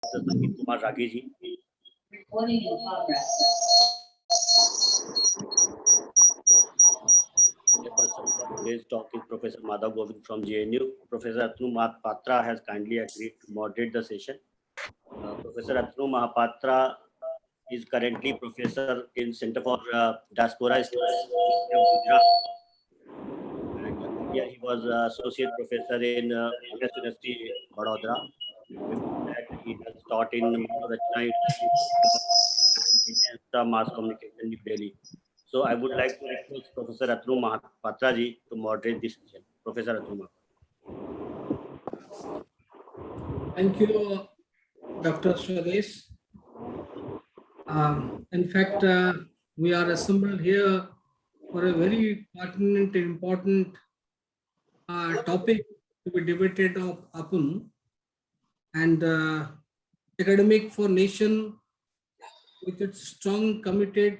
Sangit Kumar Ragi ji. Recording in progress. Today's talk is Professor Madhav Govind from JNU. Professor Atanu Mahapatra has kindly agreed to moderate the session. Professor Atanu Mahapatra is currently professor in Center for Diaspora Studies in Gujarat. And earlier he was associate professor in University Vadodara. Before that, he has taught in Moderator University and Indian Mass Communication in Delhi. So I would like to request Professor Atanu Mahapatra ji to moderate this session. Professor Atanu Mahapatra. Thank you, Dr. Swadesh. In fact, we are assembled here for a very pertinent and important topic to be debated upon, and academic for nation with its strong committed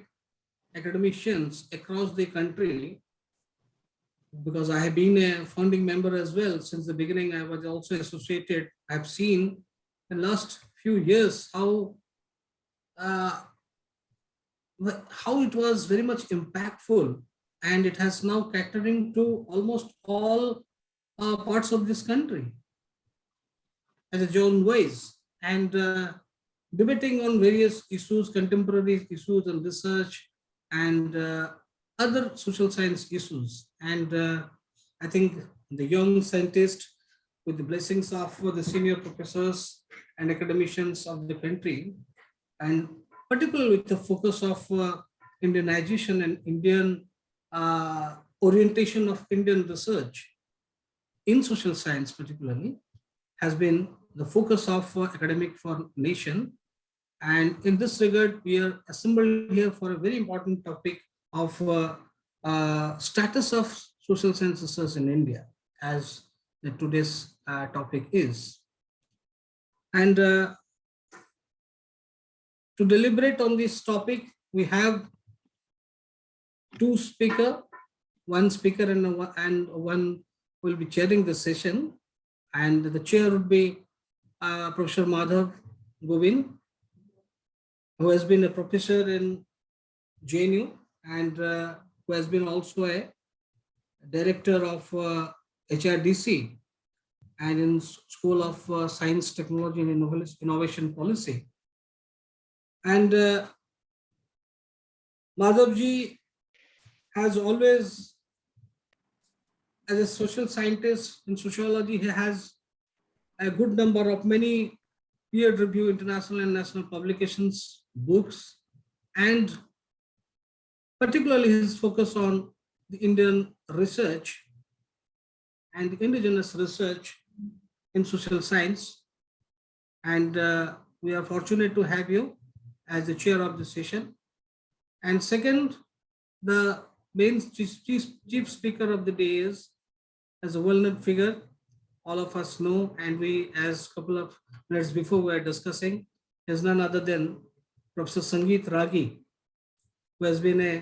academicians across the country, because I have been a founding member as well since the beginning. I was also associated. I've seen in the last few years how it was very much impactful, and it has now catering to almost all parts of this country as its own ways, and debating on various issues, contemporary issues and research, and other social science issues. And I think the young scientists, with the blessings of the senior professors and academicians of the country, and particularly with the focus of Indianization and Indian orientation of Indian research in social science particularly, has been the focus of academic for nation. And in this regard, we are assembled here for a very important topic of status of social science research in India, as today's topic is. And to deliberate on this topic, we have two speakers, one speaker and one will be chairing the session. And the chair would be Professor Madhav Govind, who has been a professor in JNU and who has been also a director of HRDC and in School of Science, Technology and Innovation Policy. And Madhavji has always, as a social scientist in sociology, he has a good number of many peer-reviewed international and national publications, books, and particularly his focus on the Indian research and the indigenous research in social science. And we are fortunate to have you as the chair of the session. And second, the main chief speaker of the day is, as a well-known figure, all of us know, and we, as a couple of minutes before we were discussing, is none other than Professor Sangit Ragi, who has been a,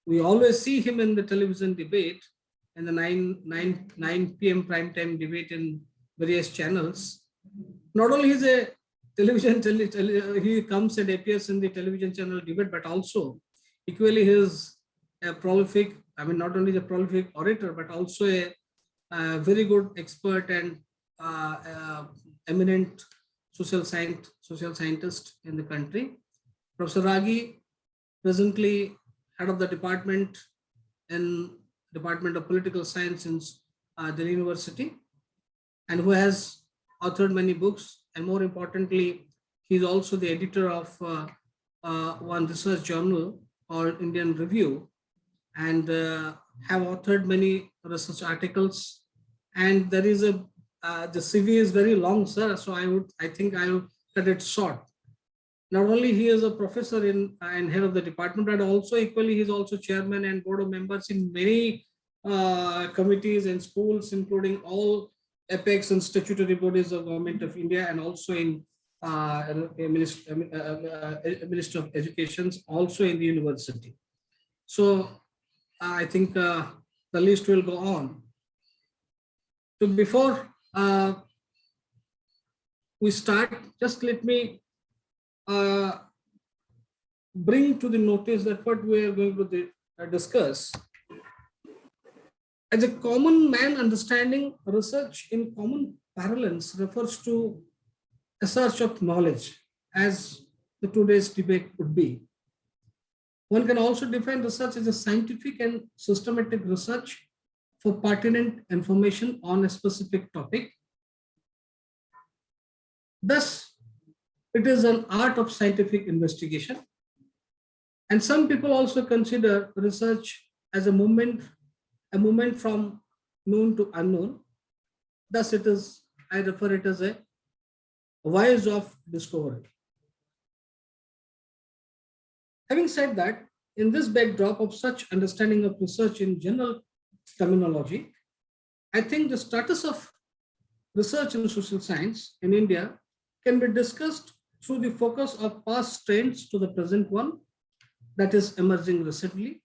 we always see him in the television debate, in the 9 p.m. prime time debate in various channels. Not only is a television, he comes and appears in the television channel debate, but also equally he is a prolific, I mean, not only a prolific orator, but also a very good expert and eminent social scientist in the country. Professor Ragi, presently head of the department in Department of Political Science in Delhi University, and who has authored many books. And more importantly, he is also the editor of one research journal called Indian Review, and have authored many research articles. And there is the CV is very long, sir, so I think I will cut it short. Not only he is a professor and head of the department, but also equally he is also chairman and board of members in many committees and schools, including all apex and statutory bodies of Government of India, and also in Minister of Education, also in the university. So I think the list will go on. So before we start, just let me bring to the notice that what we are going to discuss. As a common man understanding, research in common parlance refers to a search of knowledge, as the today's debate would be. One can also define research as a scientific and systematic research for pertinent information on a specific topic. Thus, it is an art of scientific investigation. And some people also consider research as a movement from known to unknown. Thus, I refer it as a voyage of discovery. Having said that, in this backdrop of such understanding of research in general terminology, I think the status of research in social science in India can be discussed through the focus of past trends to the present one that is emerging recently,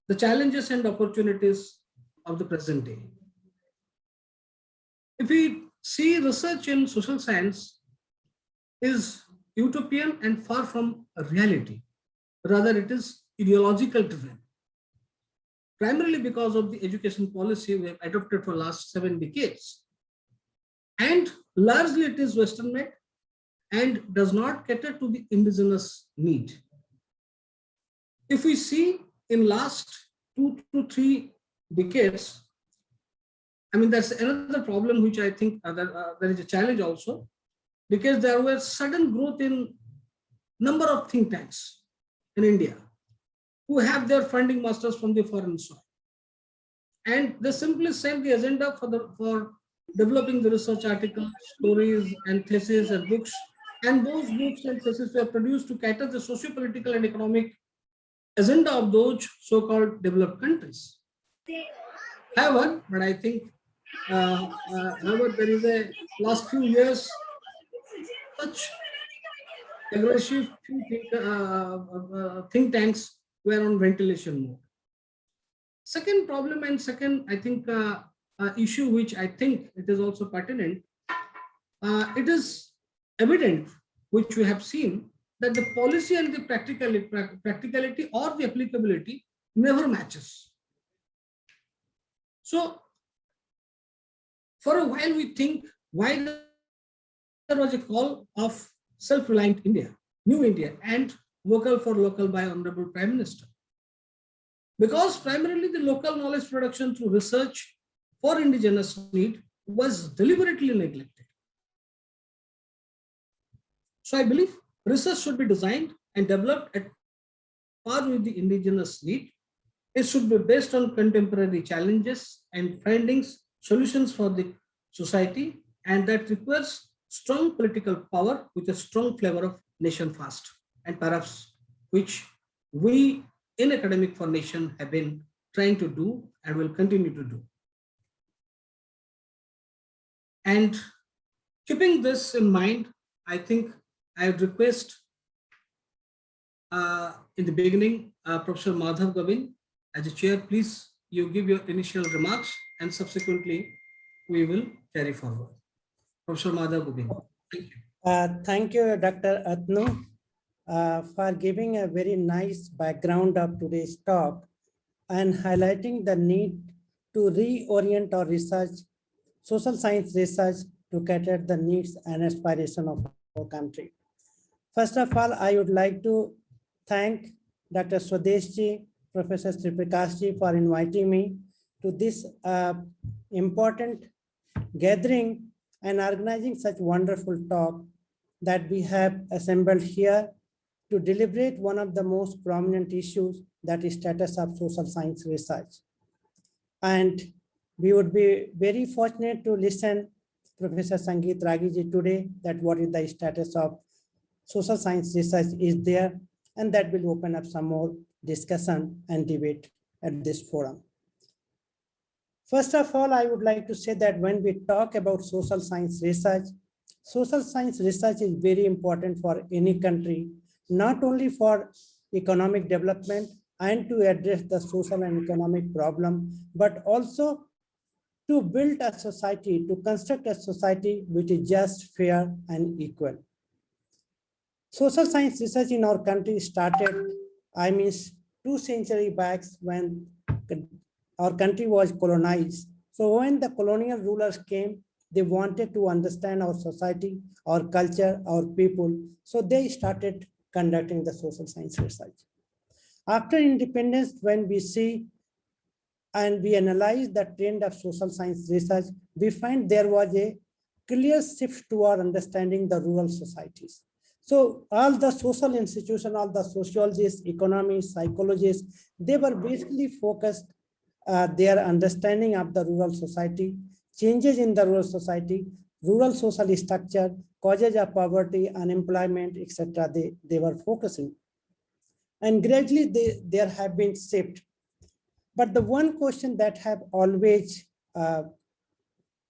the challenges and opportunities of the present day. If we see research in social science is utopian and far from reality, rather it is ideological driven, primarily because of the education policy we have adopted for the last 7 decades. And largely it is Western made and does not cater to the indigenous need. If we see in last 2 to 3 decades, I mean, that's another problem which I think there is a challenge also, because there was sudden growth in number of think tanks in India who have their funding masters from the foreign soil. And they simply send the agenda for developing the research articles, stories, and theses and books. And those books and theses were produced to cater the socio-political and economic agenda of those so-called developed countries. However, but I think, however, there is a last few years such aggressive think tanks were on ventilation mode. Second problem and second, I think, issue which I think it is also pertinent, it is evident, which we have seen, that the policy and the practicality or the applicability never matches. So for a while we think why there was a call of self-reliant India, new India, and vocal for local by Honorable Prime Minister. Because primarily the local knowledge production through research for indigenous need was deliberately neglected. So I believe research should be designed and developed at par with the indigenous need. It should be based on contemporary challenges and findings, solutions for the society, and that requires strong political power with a strong flavor of nation first, and perhaps which we in Academic for Nation have been trying to do and will continue to do. And keeping this in mind, I think I would request in the beginning, Professor Madhav Govind, as a chair, please you give your initial remarks and subsequently we will carry forward. Professor Madhav Govind. Thank you. Thank you, Dr. Atanu, for giving a very nice background of today's talk and highlighting the need to reorient our research, social science research, to cater the needs and aspiration of our country. First of all, I would like to thank Dr. Swadeshji, Professor Sriprakash for inviting me to this important gathering and organizing such wonderful talk that we have assembled here to deliberate one of the most prominent issues, that is status of social science research. And we would be very fortunate to listen Professor Sangit Ragi today, that what is the status of social science research is there, and that will open up some more discussion and debate at this forum. First of all, I would like to say that when we talk about social science research is very important for any country, not only for economic development and to address the social and economic problem, but also to build a society, to construct a society which is just, fair, and equal. Social science research in our country started, 2 centuries back when our country was colonized. So when the colonial rulers came, they wanted to understand our society, our culture, our people. So they started conducting the social science research. After independence, when we see and we analyze the trend of social science research, we find there was a clear shift toward understanding the rural societies. So all the social institutions, all the sociologists, economists, psychologists, they were basically focused their understanding of the rural society, changes in the rural society, rural social structure, causes of poverty, unemployment, etc. They were focusing. And gradually there have been shift. But the one question that have always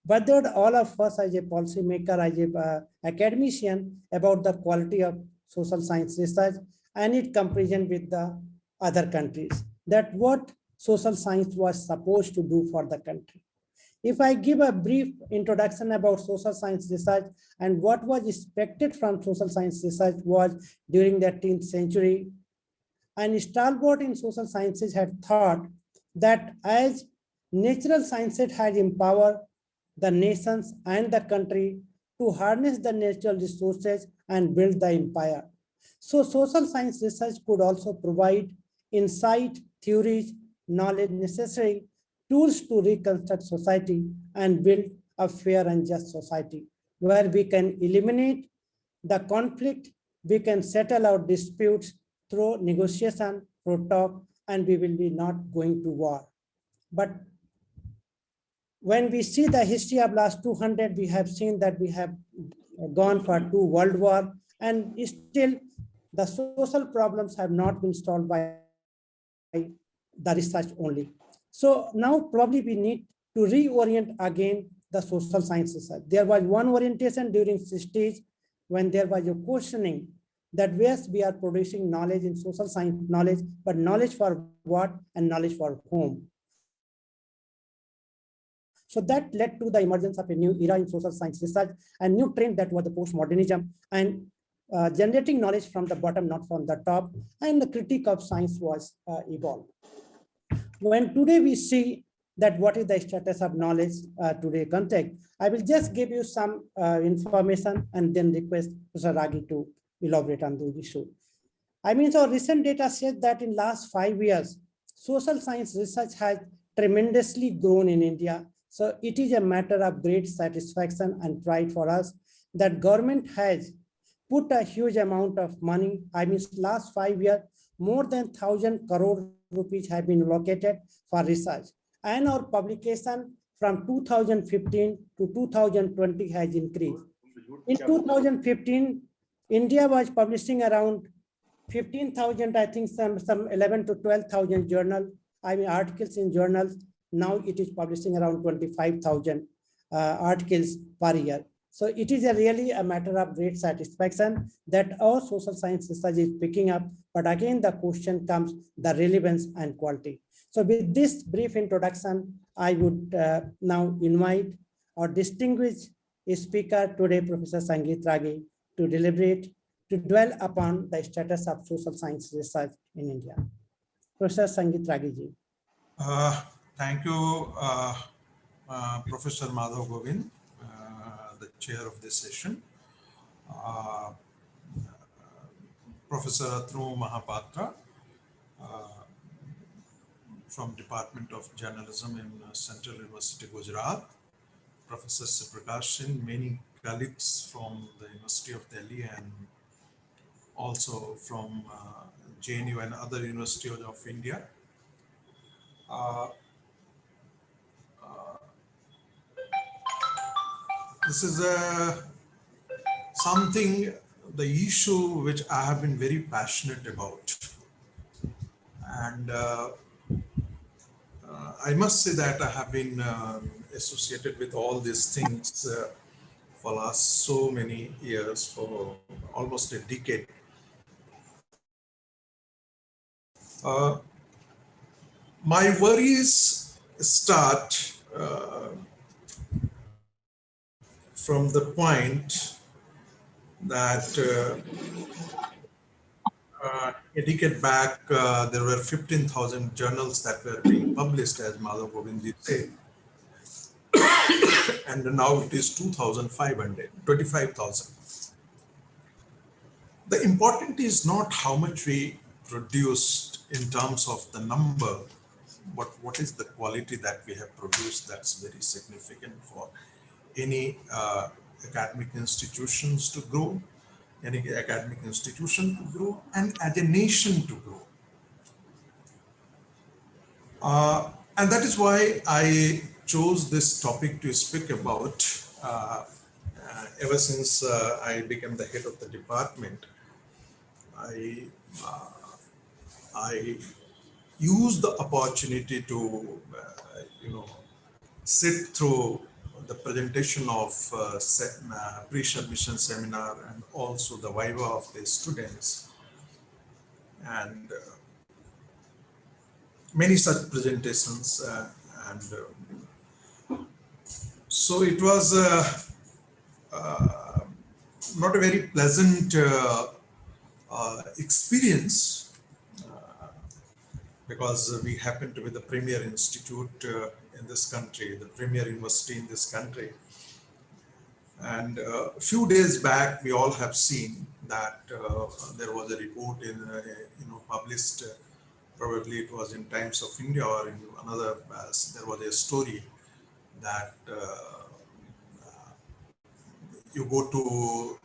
bothered all of us as a policymaker, as a academician, about the quality of social science research and its comparison with the other countries, that what social science was supposed to do for the country. If I give a brief introduction about social science research and what was expected from social science research was during the 18th century, and stalwart in social sciences had thought that as natural sciences had empowered the nations and the country to harness the natural resources and build the empire. So social science research could also provide insight, theories, knowledge necessary, tools to reconstruct society and build a fair and just society where we can eliminate the conflict, we can settle our disputes through negotiation, through talk, and we will be not going to war. But when we see the history of last 200, we have seen that we have gone for 2 world wars, and still the social problems have not been solved by the research only. So now probably we need to reorient again the social science research. There was one orientation during 60s when there was a questioning that yes, we are producing knowledge in social science knowledge, but knowledge for what and knowledge for whom. So that led to the emergence of a new era in social science research and new trend that was the postmodernism and generating knowledge from the bottom, not from the top, and the critique of science was evolved. When today we see that what is the status of knowledge today context, I will just give you some information and then request Professor Ragi to elaborate on the issue. So recent data says that in last 5 years, social science research has tremendously grown in India. So it is a matter of great satisfaction and pride for us that government has put a huge amount of money. Last 5 years, more than 1,000 crore rupees have been allocated for research. And our publication from 2015 to 2020 has increased. In 2015, India was publishing around 15,000, I think some 11 to 12,000 articles in journals. Now it is publishing around 25,000 articles per year. So it is really a matter of great satisfaction that our social science research is picking up. But again, the question comes the relevance and quality. So with this brief introduction, I would now invite our distinguished speaker today, Professor Sangit Ragi, to deliberate, to dwell upon the status of social science research in India. Professor Sangit Ragi ji. Thank you, Professor Madhav Govind, the chair of this session. Professor Atanu Mahapatra from Department of Journalism in Central University, Gujarat. Professor Siprakash, many colleagues from the University of Delhi and also from JNU and other universities of India. This is something, the issue which I have been very passionate about. And I must say that I have been associated with all these things for last so many years, for almost a decade. My worries start from the point that a decade back, there were 15,000 journals that were being published, as Madhav Govind did say. And now it is 2,500, 25,000. The important is not how much we produced in terms of the number, but what is the quality that we have produced. That's very significant for any academic institutions to grow, any academic institution to grow, and as a nation to grow. And that is why I chose this topic to speak about. Ever since I became the head of the department, I used the opportunity to, sit through the presentation of pre-submission seminar and also the viva of the students, and many such presentations, and so it was not a very pleasant experience, because we happen to be the premier institute in this country, the premier university in this country. And a few days back, we all have seen that there was a report in, published, probably it was in Times of India or in another, there was a story that you go to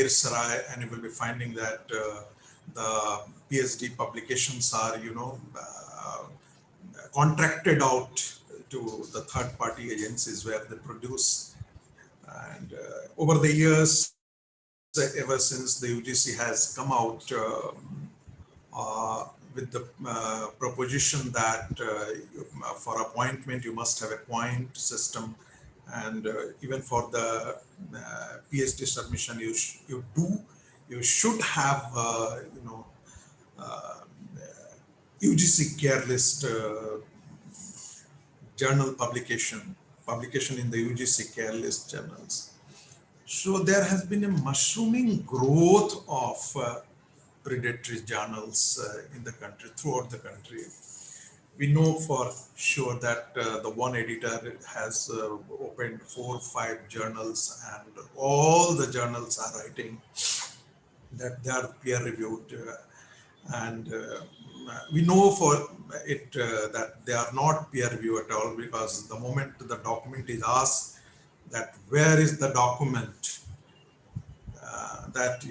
Sarai and you will be finding that the PhD publications are, contracted out to the third-party agencies where they produce. And over the years, ever since the UGC has come out with the proposition that for appointment you must have a point system, and even for the PhD submission you should have UGC care list journal publication in the UGC care list journals. So there has been a mushrooming growth of predatory journals in the country, throughout the country. We know for sure that the one editor has opened 4 or 5 journals, and all the journals are writing that they are peer reviewed, and we know for it that they are not peer reviewed at all, because the moment the document is asked that where is the document that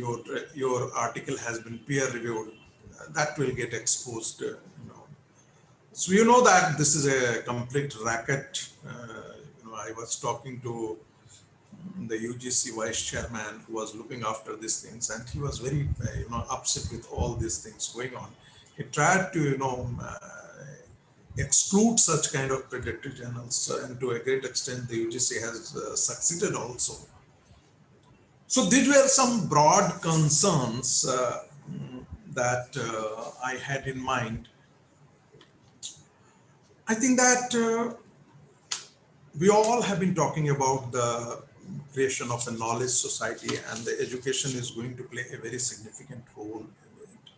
your article has been peer reviewed, that will get exposed. So you know that this is a complete racket. I was talking to the UGC vice chairman who was looking after these things, and he was very upset with all these things going on. He tried to exclude such kind of predatory journals, and to a great extent the UGC has succeeded also. So these were some broad concerns that I had in mind. I think that we all have been talking about the creation of a knowledge society, and the education is going to play a very significant role in it.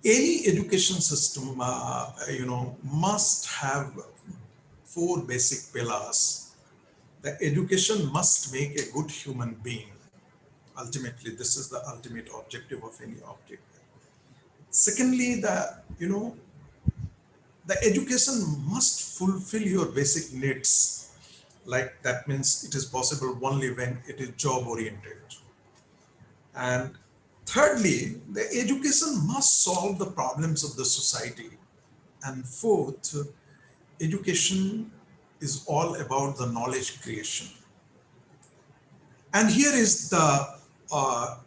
Any education system, must have 4 basic pillars. The education must make a good human being. Ultimately, this is the ultimate objective of any object. Secondly, the education must fulfill your basic needs. Like that means it is possible only when it is job oriented. And thirdly, the education must solve the problems of the society. And fourth, education is all about the knowledge creation. And here is the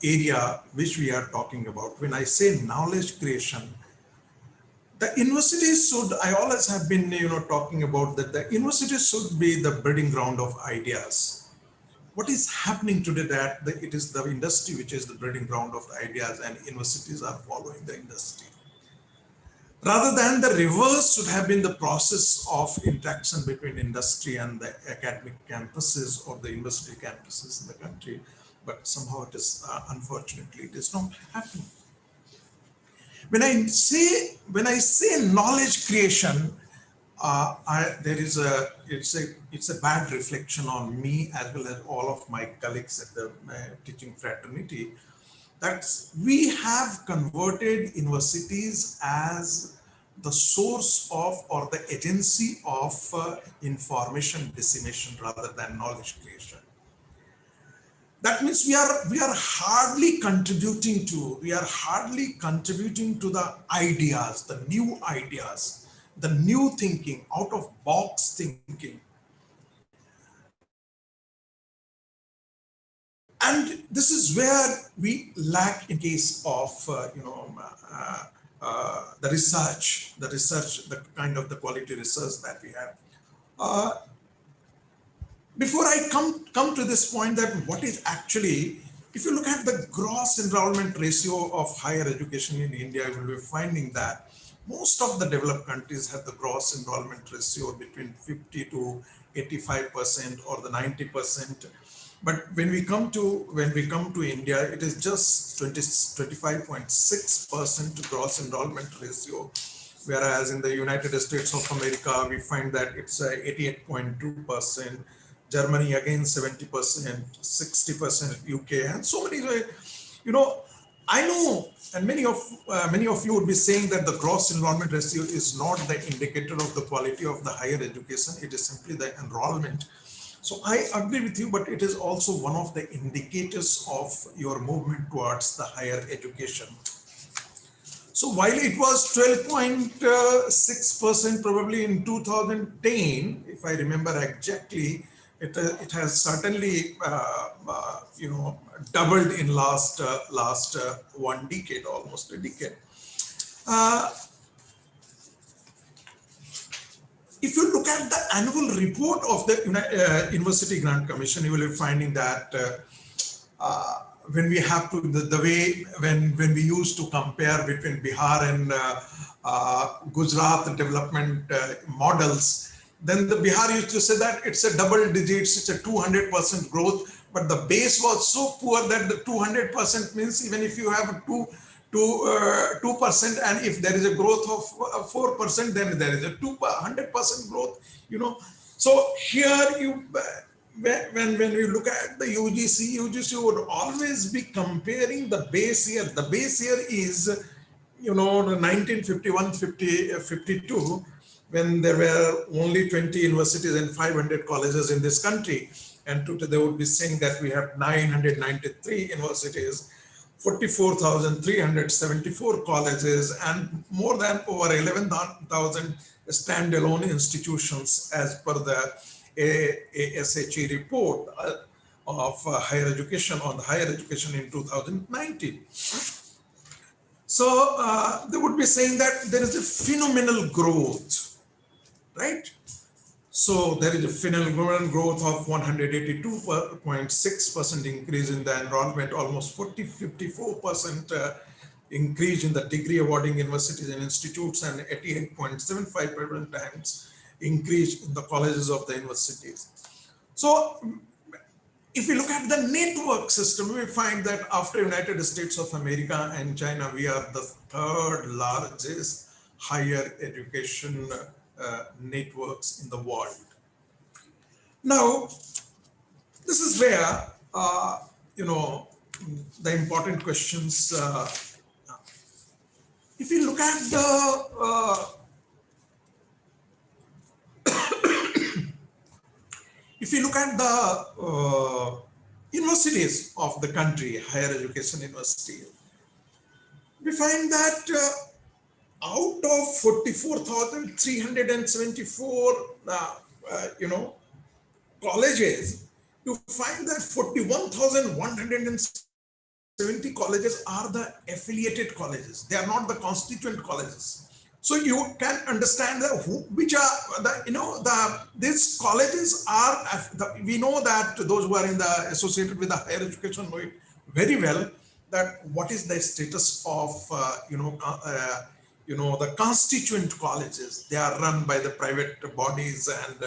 area which we are talking about. When I say knowledge creation, the universities should, I always have been talking about that the universities should be the breeding ground of ideas. What is happening today that it is the industry which is the breeding ground of ideas, and universities are following the industry. Rather than the reverse should have been the process of interaction between industry and the academic campuses or the university campuses in the country. But somehow it is, unfortunately, it is not happening. When I say knowledge creation, it's a bad reflection on me as well as all of my colleagues at the teaching fraternity, that we have converted universities as the source of or the agency of information dissemination rather than knowledge creation. That means we are hardly contributing to the ideas, the new thinking, out of box thinking. And this is where we lack in case of the research, the kind of the quality research that we have. Before I come to this point, that what is actually, if you look at the gross enrollment ratio of higher education in India, you will be finding that most of the developed countries have the gross enrollment ratio between 50 to 85% or the 90%. But when we come to India, it is just 25.6% gross enrollment ratio, whereas in the United States of America we find that it's 88.2%. Germany again 70%, 60% UK, and so many. I know, and many of you would be saying that the gross enrollment ratio is not the indicator of the quality of the higher education. It is simply the enrollment. So I agree with you, but it is also one of the indicators of your movement towards the higher education. So while it was 12.6% probably in 2010, if I remember exactly, it has certainly doubled in last one decade, almost a decade. If you look at the annual report of the University Grant Commission, you will be finding that when we have to when we used to compare between Bihar and Gujarat development models, then the Bihar used to say that it's a double digits, it's a 200% growth, but the base was so poor that the 200% means even if you have 2%, and if there is a growth of 4%, then there is a 100% growth. So here when we look at the UGC would always be comparing the base year. The base year is the 1951-52, when there were only 20 universities and 500 colleges in this country, and today they would be saying that we have 993 universities, 44,374 colleges, and more than over 11,000 standalone institutions as per the ASHE report of higher education on higher education in 2019. So they would be saying that there is a phenomenal growth, right? So there is a phenomenal growth of 182.6% increase in the enrollment, almost 54% increase in the degree awarding universities and institutes, and 88.75% times increase in the colleges of the universities. So if we look at the network system, we find that after United States of America and China, we are the third largest higher education networks in the world. Now, this is where the important questions. If you look at the universities of the country, higher education university, we find that out of 44,374 colleges, you find that 41,170 colleges are the affiliated colleges. They are not the constituent colleges. So you can understand which are these colleges are. We know that those who are associated with the higher education know it very well, that what is the status of the constituent colleges, they are run by the private bodies, and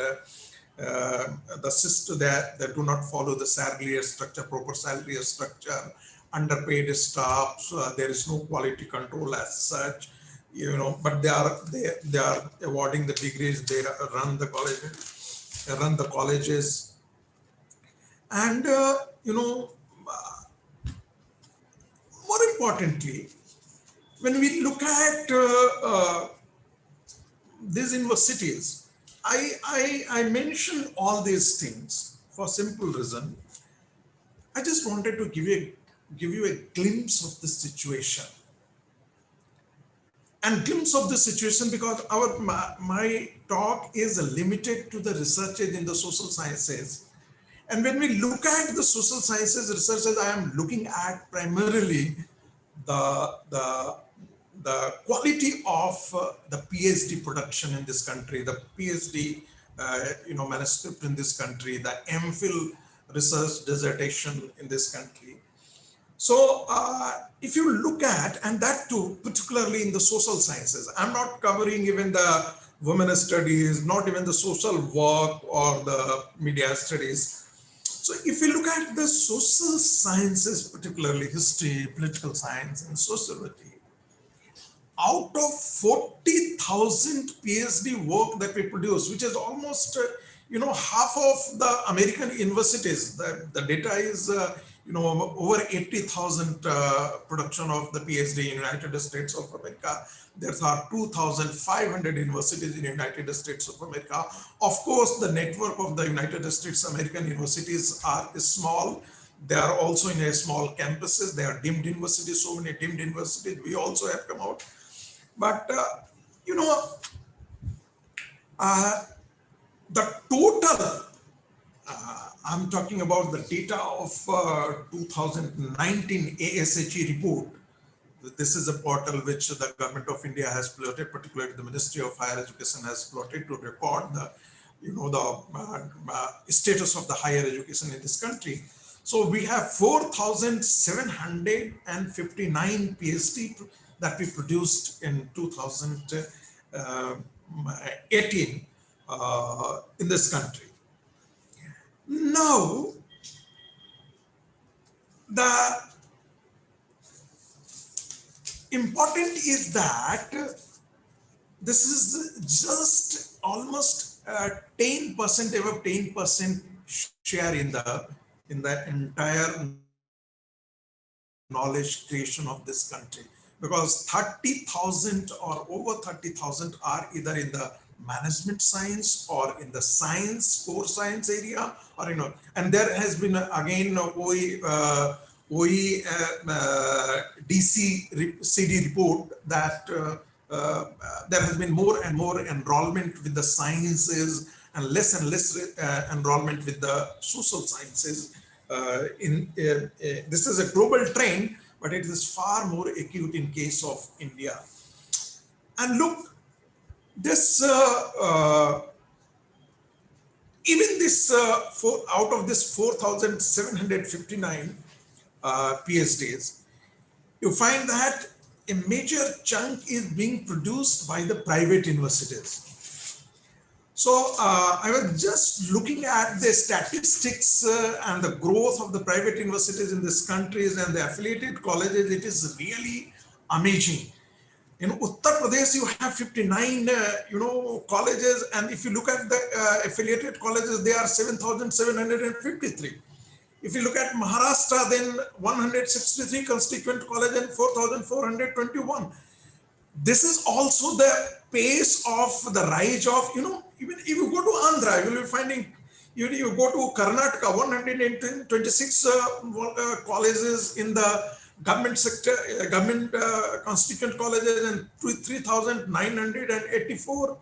the system that do not follow the salary structure, proper salary structure, underpaid staff. There is no quality control as such, but they are awarding the degrees. They run the colleges, and more importantly, when we look at these universities, I mentioned all these things for simple reason. I just wanted to give you a glimpse of the situation. And glimpse of the situation because my talk is limited to the researches in the social sciences. And when we look at the social sciences researches, I am looking at primarily the quality of the PhD production in this country, the PhD manuscript in this country, the MPhil research dissertation in this country. So if you look at, and that too, particularly in the social sciences, I'm not covering even the women studies, not even the social work or the media studies. So if you look at the social sciences, particularly history, political science, and sociology, out of 40,000 PhD work that we produce, which is almost half of the American universities, the data is over 80,000 production of the PhD in United States of America. There are 2,500 universities in the United States of America. Of course, the network of the United States American universities is small. They are also in a small campuses. They are deemed universities, so many deemed universities. We also have come out. But, the total, I'm talking about the data of 2019 ASHE report. This is a portal which the government of India has plotted, particularly the Ministry of Higher Education has plotted to record the, status of the higher education in this country. So we have 4,759 PhD that we produced in 2018 in this country. Now, the important is that this is just almost 10%, above 10% share in the entire knowledge creation of this country, because 30,000 or over 30,000 are either in the management science or in the science, core science area, or and there has been again DC report that there has been more and more enrollment with the sciences and less enrollment with the social sciences. This is a global trend, but it is far more acute in case of India. And look, this even this out of this 4,759 PhDs, you find that a major chunk is being produced by the private universities. So I was just looking at the statistics and the growth of the private universities in this country and the affiliated colleges. It is really amazing. In Uttar Pradesh, you have 59, colleges, and if you look at the affiliated colleges, they are 7,753. If you look at Maharashtra, then 163 constituent colleges and 4,421. This is also the pace of the rise of, even if you go to Andhra, you will be finding, you go to Karnataka, 126 colleges in the government sector, government constituent colleges, and 3,984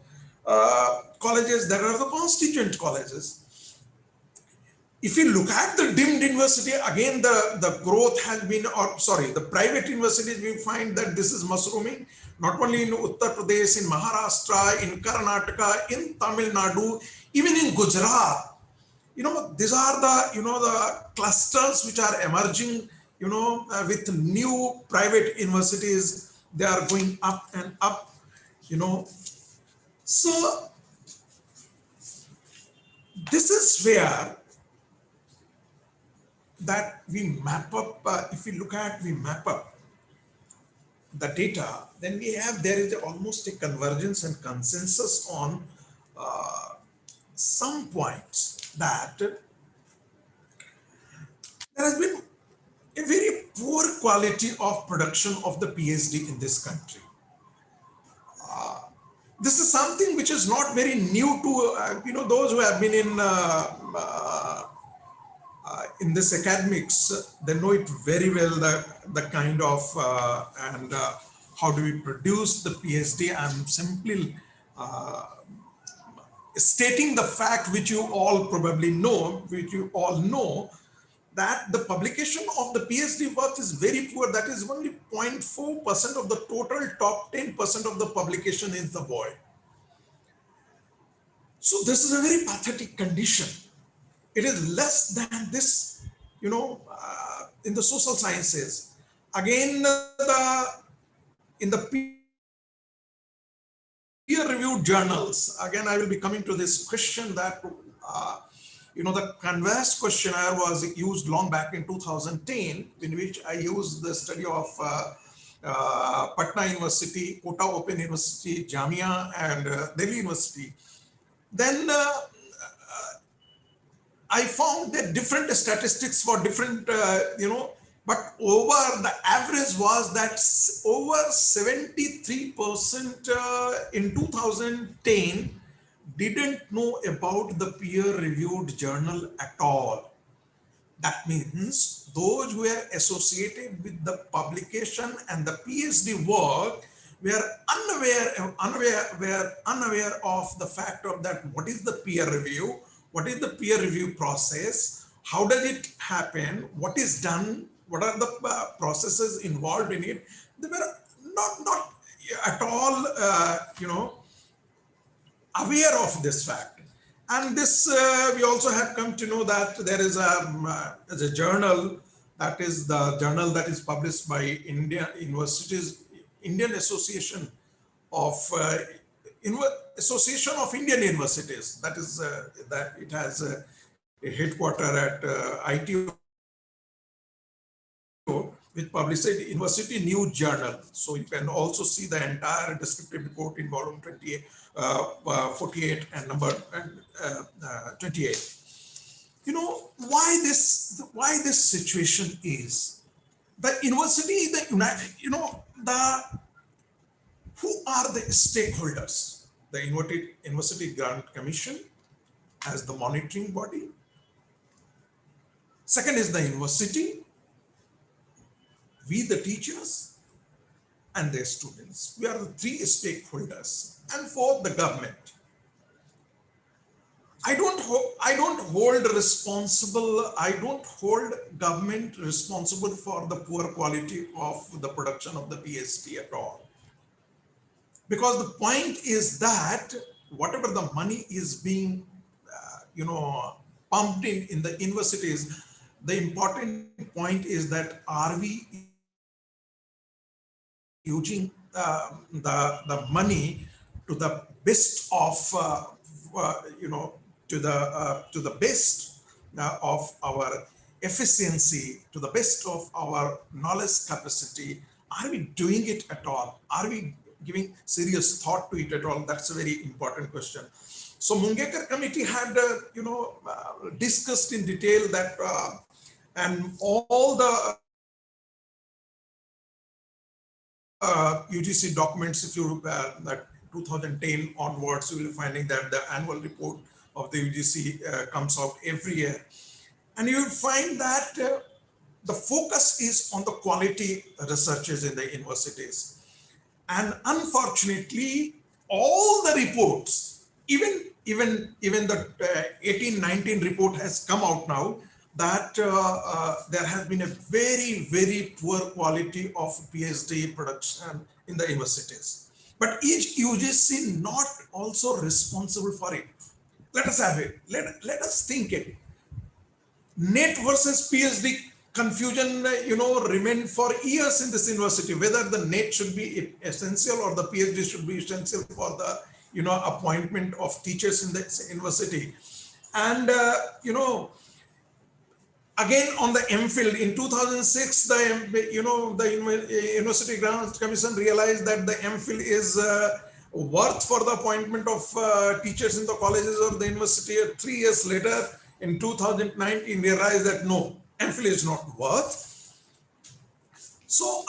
colleges that are the constituent colleges. If you look at the deemed university, again, the growth has been, the private universities, we find that this is mushrooming, not only in Uttar Pradesh, in Maharashtra, in Karnataka, in Tamil Nadu, even in Gujarat. These are the, the clusters which are emerging, with new private universities they are going up and up, So this is where that we map up, if we look at, we map up the data, then there is almost a convergence and consensus on some points that there has been a very poor quality of production of the PhD in this country. This is something which is not very new to those who have been in this academics. They know it very well, the kind of and how do we produce the PhD. I'm simply stating the fact which you all probably know, that the publication of the PhD work is very poor. That is only 0.4% of the total top 10% of the publication in the world. So this is a very pathetic condition. It is less than this, in the social sciences. Again, in the peer-reviewed journals, again, I will be coming to this question that the Canvas questionnaire was used long back in 2010, in which I used the study of Patna University, Kota Open University, Jamia, and Delhi University. Then I found that different statistics for different, but over the average was that over 73% in 2010 didn't know about the peer-reviewed journal at all. That means those who were associated with the publication and the PhD work were unaware of the fact of that. What is the peer review? What is the peer review process? How does it happen? What is done? What are the processes involved in it? They were not at all, aware of this fact. And this, we also have come to know that there is a journal, that is the journal that is published by Indian Universities, Indian Association of Indian Universities. That is that it has a headquarter at ITO, which published University News Journal. So you can also see the entire descriptive report in volume 28, 48 and number 28. Why this situation is the university, who are the stakeholders? The University Grant Commission as the monitoring body. Second is the university, we the teachers, and their students. We are the three stakeholders. And fourth, the government. I don't hold government responsible for the poor quality of the production of the PhD at all. Because the point is that whatever the money is being, pumped in the universities, the important point is that are we using the money to the best of, to the best of our efficiency, to the best of our knowledge capacity? Are we doing it at all? Are we giving serious thought to it at all? That's a very important question. So Mungekar committee had, discussed in detail that, and all the UGC documents, if you that 2010 onwards, you will be finding that the annual report of the UGC comes out every year. And you will find that the focus is on the quality researchers in the universities. And unfortunately, all the reports, even the 18-19 report has come out now, that there has been a very, very poor quality of PhD production in the universities. But each UGC not also responsible for it. Let us have it. Let us think it. NET versus PhD confusion, remained for years in this university, whether the NET should be essential or the PhD should be essential for the, appointment of teachers in the university. And, again, on the MPhil in 2006, the University Grants Commission realized that the MPhil is worth for the appointment of teachers in the colleges or the university. 3 years later, in 2019, realized that no, MPhil is not worth. So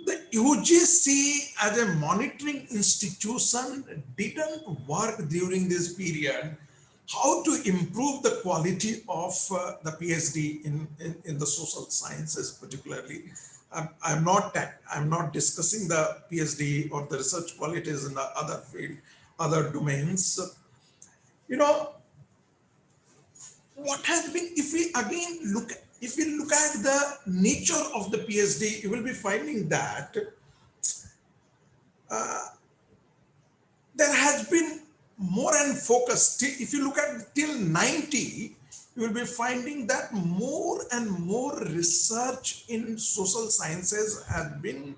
the UGC as a monitoring institution didn't work during this period how to improve the quality of the PhD in the social sciences particularly. I'm not discussing the PhD or the research qualities in the other field, other domains. What has been, if we look at the nature of the PhD, you will be finding that there has been more and focus. If you look at till 90, you will be finding that more and more research in social sciences has been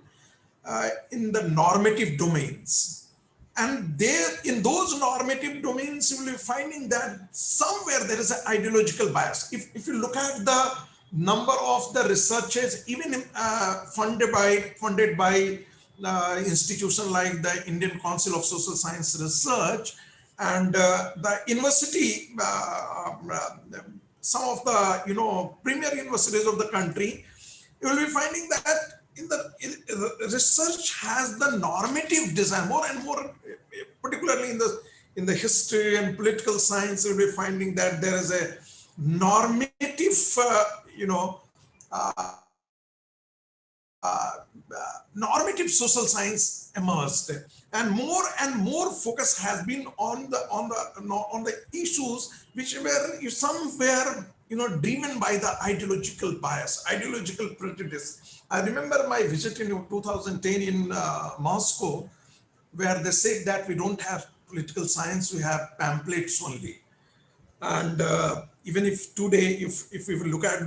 in the normative domains. And there, in those normative domains, you will be finding that somewhere there is an ideological bias. If you look at the number of the researchers, even funded by institution like the Indian Council of Social Science Research and the university, some of the premier universities of the country, you will be finding that in the research has the normative design more and more, particularly in the history and political science. You will be finding that there is a normative, normative social science emerged, and more focus has been on the issues which were somewhere driven by the ideological bias, ideological prejudice. I remember my visit in 2010 in Moscow, where they said that we don't have political science, we have pamphlets only. And even if today, if we look at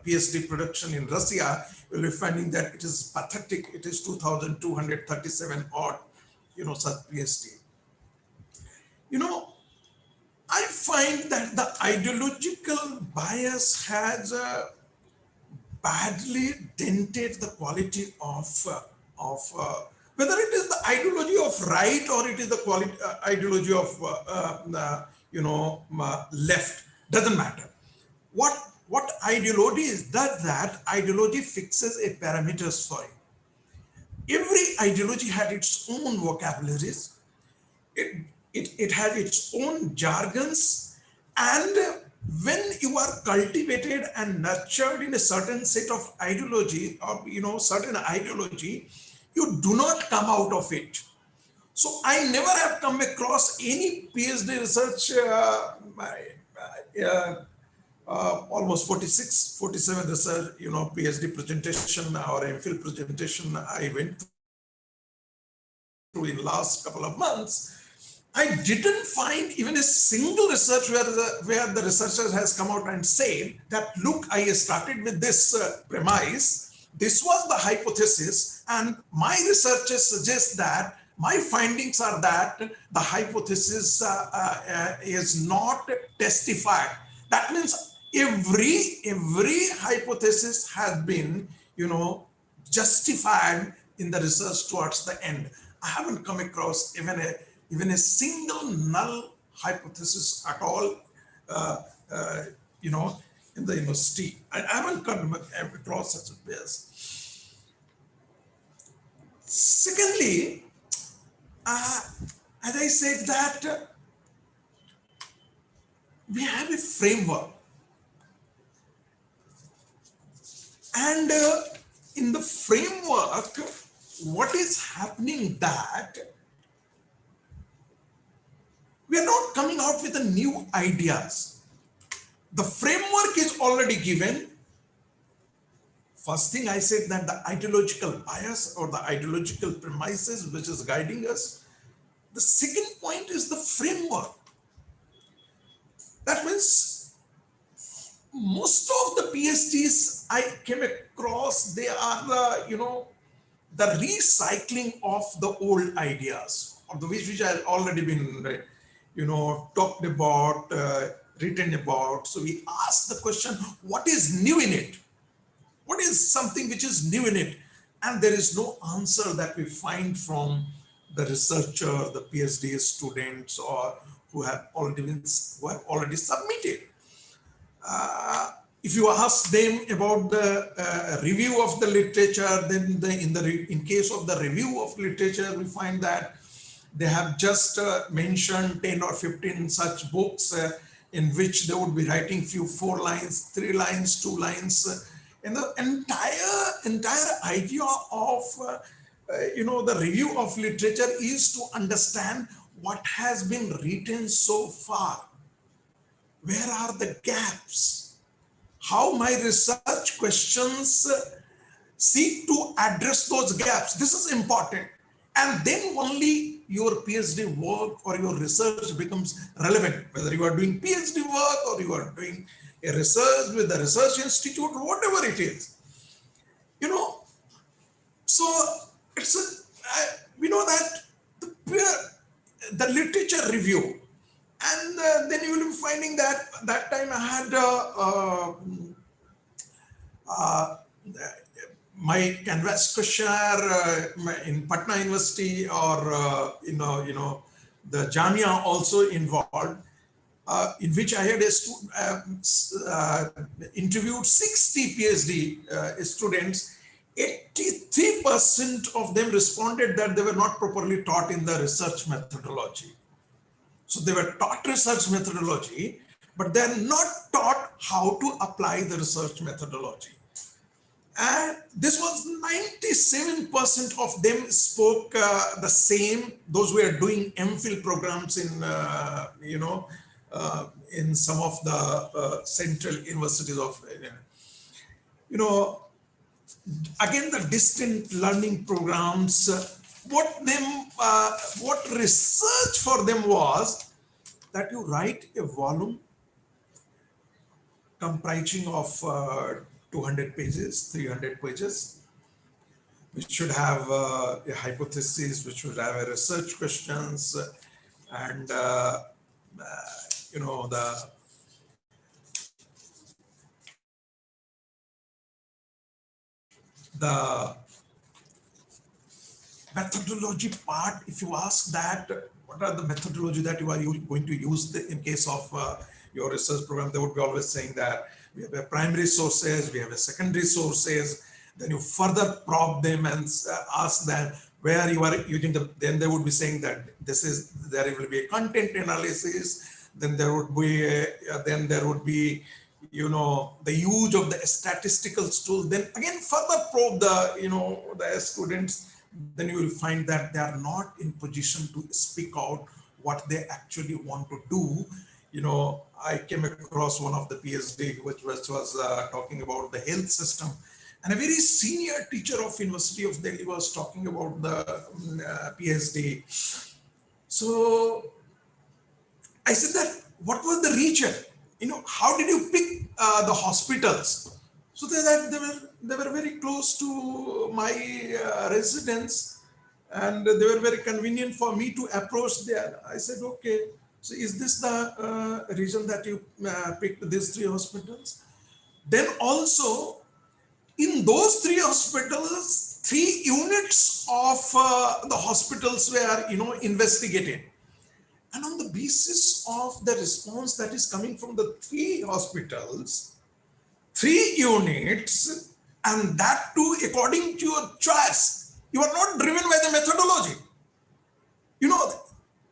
PhD production in Russia, we'll be finding that it is pathetic. It is 2,237 odd, such PhD. I find that the ideological bias has badly dented the quality of whether it is the ideology of right or it is the ideology of left, doesn't matter. What ideology is that ideology fixes a parameters for you. Every ideology had its own vocabularies. It has its own jargons, and when you are cultivated and nurtured in a certain set of ideology or certain ideology, you do not come out of it. So I never have come across any PhD research, almost 46, 47 research, PhD presentation or MPhil presentation I went through in last couple of months. I didn't find even a single research where the researcher has come out and said that, look, I started with this premise, this was the hypothesis, and my researchers suggest that my findings are that the hypothesis is not testified. That means every hypothesis has been, justified in the research towards the end. I haven't come across even a single null hypothesis at all, in the university. I haven't come across such a case. Secondly, as I said that we have a framework, and in the framework, what is happening that we are not coming out with the new ideas. The framework is already given. First thing I said that the ideological bias or the ideological premises which is guiding us. The second point is the framework. That means most of the PhDs I came across, they are, the recycling of the old ideas, of the which had already been, talked about, written about. So we ask the question, what is new in it? What is something which is new in it? And there is no answer that we find from the researcher, the PhD students, or who have already submitted. If you ask them about the review of the literature, then in case of the review of literature, we find that they have just mentioned 10 or 15 such books in which they would be writing 4 lines, 3 lines, 2 lines. And the entire idea of the review of literature is to understand what has been written so far. Where are the gaps? How my research questions seek to address those gaps. This is important. And then only your PhD work or your research becomes relevant, whether you are doing PhD work or you are doing a research with the research institute or whatever it is. So it's we know that the literature review, and then you will be finding that time I had my Canvas questionnaire in Patna University, or the Jamia also involved, in which I had interviewed 60 PhD students. 83% of them responded that they were not properly taught in the research methodology. So they were taught research methodology, but they're not taught how to apply the research methodology. And this was 97% of them spoke the same. Those who are doing MPhil programs in some of the central universities of, again, the distant learning programs, what research for them was that you write a volume comprising of 200 pages, 300 pages, which should have a hypothesis, which should have a research questions, and the methodology part. If you ask that, what are the methodology that you are going to use in case of your research program, they would be always saying that we have a primary sources, we have a secondary sources. Then you further probe them and ask them where you are using them. Then they would be saying that there will be a content analysis. Then there would be the use of the statistical tools. Then again further probe the students. Then you will find that they are not in position to speak out what they actually want to do. I came across one of the PhD which was talking about the health system, and a very senior teacher of University of Delhi was talking about the PhD. So I said that, what was the region? How did you pick the hospitals? So they were very close to my residence, and they were very convenient for me to approach there. I said, okay, so is this the region that you picked, these 3 hospitals? Then also, in those 3 hospitals, 3 units of the hospitals were, investigated. And on the basis of the response that is coming from the 3 hospitals, 3 units, and that too according to your choice, you are not driven by the methodology.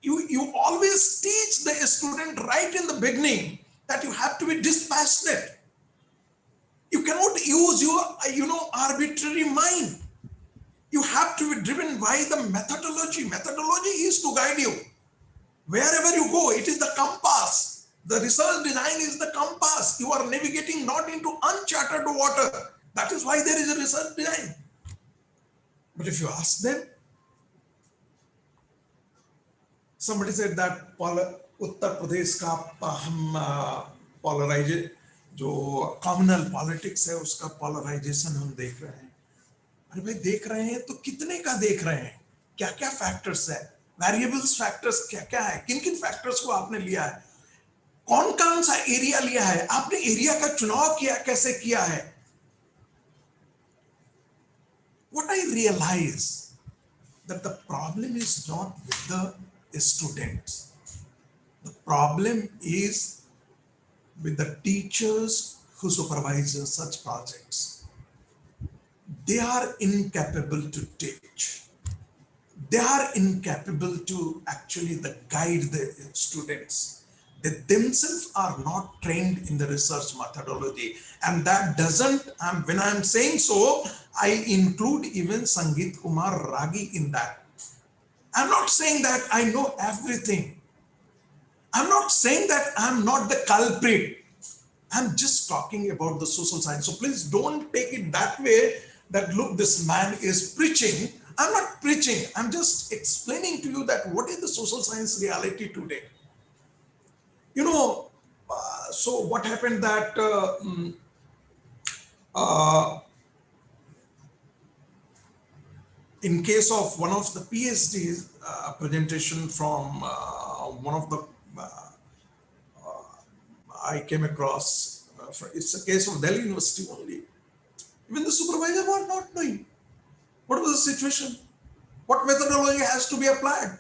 You always teach the student right in the beginning that you have to be dispassionate. You cannot use your, arbitrary mind. You have to be driven by the methodology. Methodology is to guide you. Wherever you go, it is the compass. The research design is the compass. You are navigating not into uncharted water. That is why there is a research design. But if you ask them, somebody said that Uttar Pradesh ka जो communal politics है उसका polarisation हम देख रहे हैं। अरे भाई देख रहे हैं तो कितने का देख रहे हैं, क्या क्या फैक्टर्स है, वेरिएबल्स फैक्टर्स क्या क्या है, किन किन फैक्टर्स को आपने लिया है, कौन कौन सा एरिया लिया है, आपने एरिया का चुनाव किया कैसे किया है। What I realize that the problem is not with the students, the problem is with the teachers who supervise such projects. They are incapable to teach. They are incapable to actually guide the students. They themselves are not trained in the research methodology, and that doesn't, when I'm saying so, I include even Sangit Kumar Ragi in that. I'm not saying that I know everything. I'm not saying that I'm not the culprit. I'm just talking about the social science. So please don't take it that way that look, this man is preaching. I'm not preaching. I'm just explaining to you that what is the social science reality today. You know, so what happened that in case of one of the PhD presentation from one of the I came across, it's a case of Delhi University only. Even the supervisor was not knowing what was the situation, what methodology has to be applied.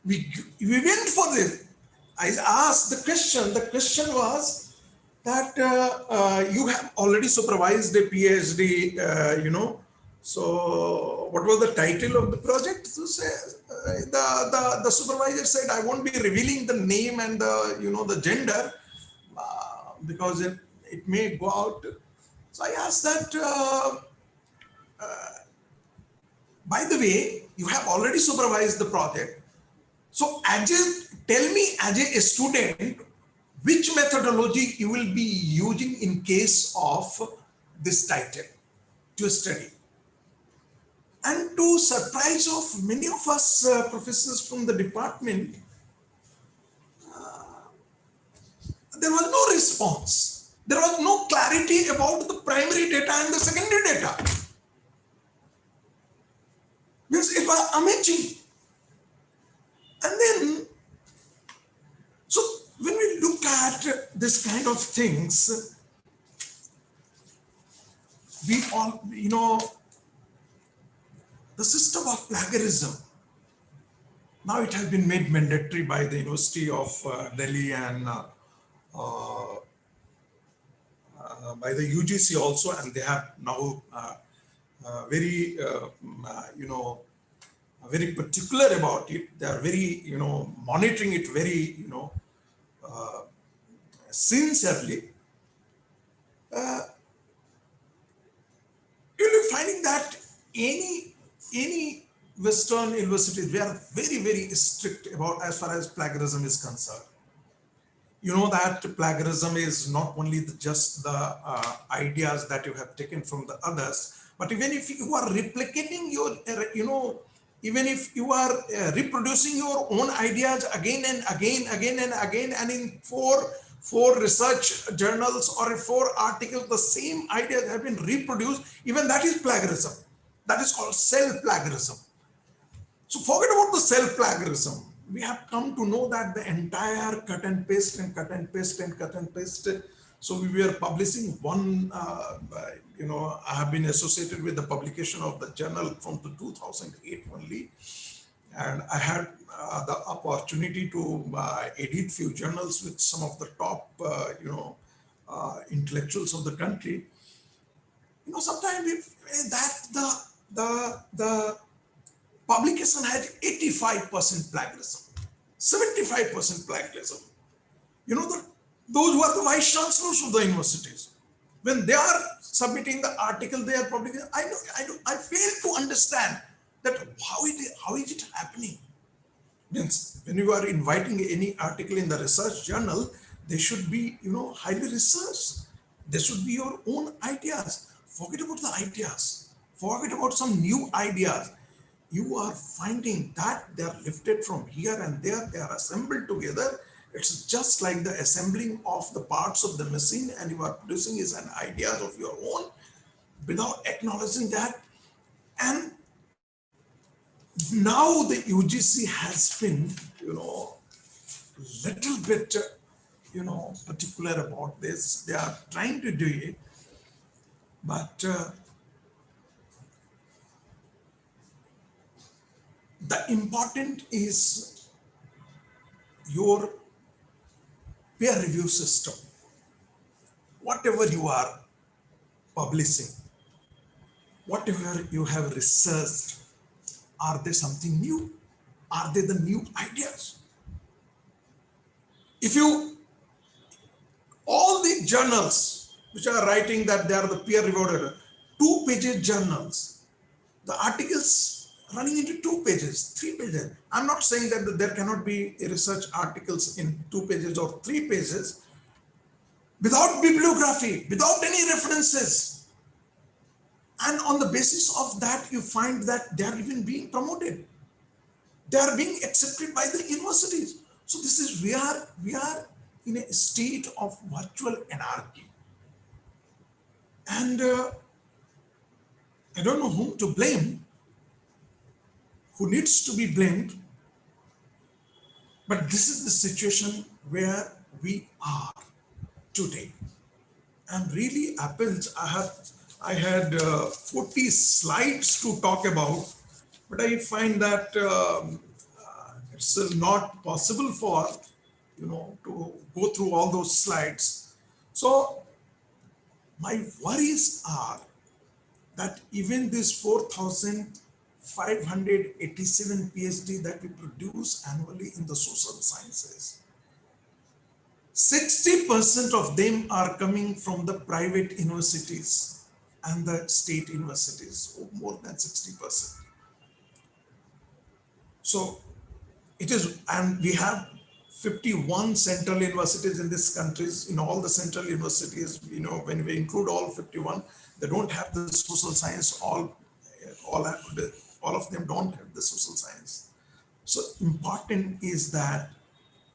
We went for this. I asked the question was that you have already supervised a PhD, so what was the title of the project? So say, the supervisor said, I won't be revealing the name and the gender because it may go out. So I asked that, by the way, you have already supervised the project. So tell me as a student, which methodology you will be using in case of this title to study. And to surprise of many of us professors from the department, there was no response. There was no clarity about the primary data and the secondary data. Because it was amazing. And then, so when we look at this kind of things, we all, the system of plagiarism, now it has been made mandatory by the University of Delhi and by the UGC also, and they have now very, very particular about it. They are very, monitoring it very, sincerely. You'll be finding that any Western universities, they are very, very strict about as far as plagiarism is concerned. You know that plagiarism is not only just the ideas that you have taken from the others, but even if you are replicating your, even if you are reproducing your own ideas again and again, and in four research journals or 4 articles, the same ideas have been reproduced, even that is plagiarism. That is called self-plagiarism. So forget about the self-plagiarism. We have come to know that the entire cut and paste and cut and paste and cut and paste. So we were publishing one, I have been associated with the publication of the journal from the 2008 only. And I had the opportunity to edit few journals with some of the top, intellectuals of the country. Sometimes if the publication had 85% plagiarism, 75% plagiarism. Those who are the vice chancellors of the universities, when they are submitting the article, they are publishing. I fail to understand that how is it happening? Means when you are inviting any article in the research journal, they should be, highly researched. They should be your own ideas. Forget about the ideas. Forget about some new ideas. You are finding that they are lifted from here and there, they are assembled together, It's just like the assembling of the parts of the machine, and you are producing is an idea of your own without acknowledging that. And now the UGC has been, little bit, particular about this. They are trying to do it, but the important is your peer review system. Whatever you are publishing, whatever you have researched, are they something new? Are they the new ideas? If you, all the journals which are writing that they are the peer reviewed, 2-page journals, the articles running into 2 pages, 3 pages. I'm not saying that there cannot be research articles in 2 pages or 3 pages without bibliography, without any references. And on the basis of that, you find that they are even being promoted. They are being accepted by the universities. So this is, we are in a state of virtual anarchy. And I don't know whom to blame, who needs to be blamed, but this is the situation where we are today. And really apples, I had 40 slides to talk about, but I find that it's not possible for, to go through all those slides. So my worries are that even this 4,587 PhD that we produce annually in the social sciences, 60% of them are coming from the private universities and the state universities, more than 60%. So it is, and we have 51 central universities in this country. In all the central universities, when we include all 51, they don't have the social science. All of them don't have the social science. So important is that,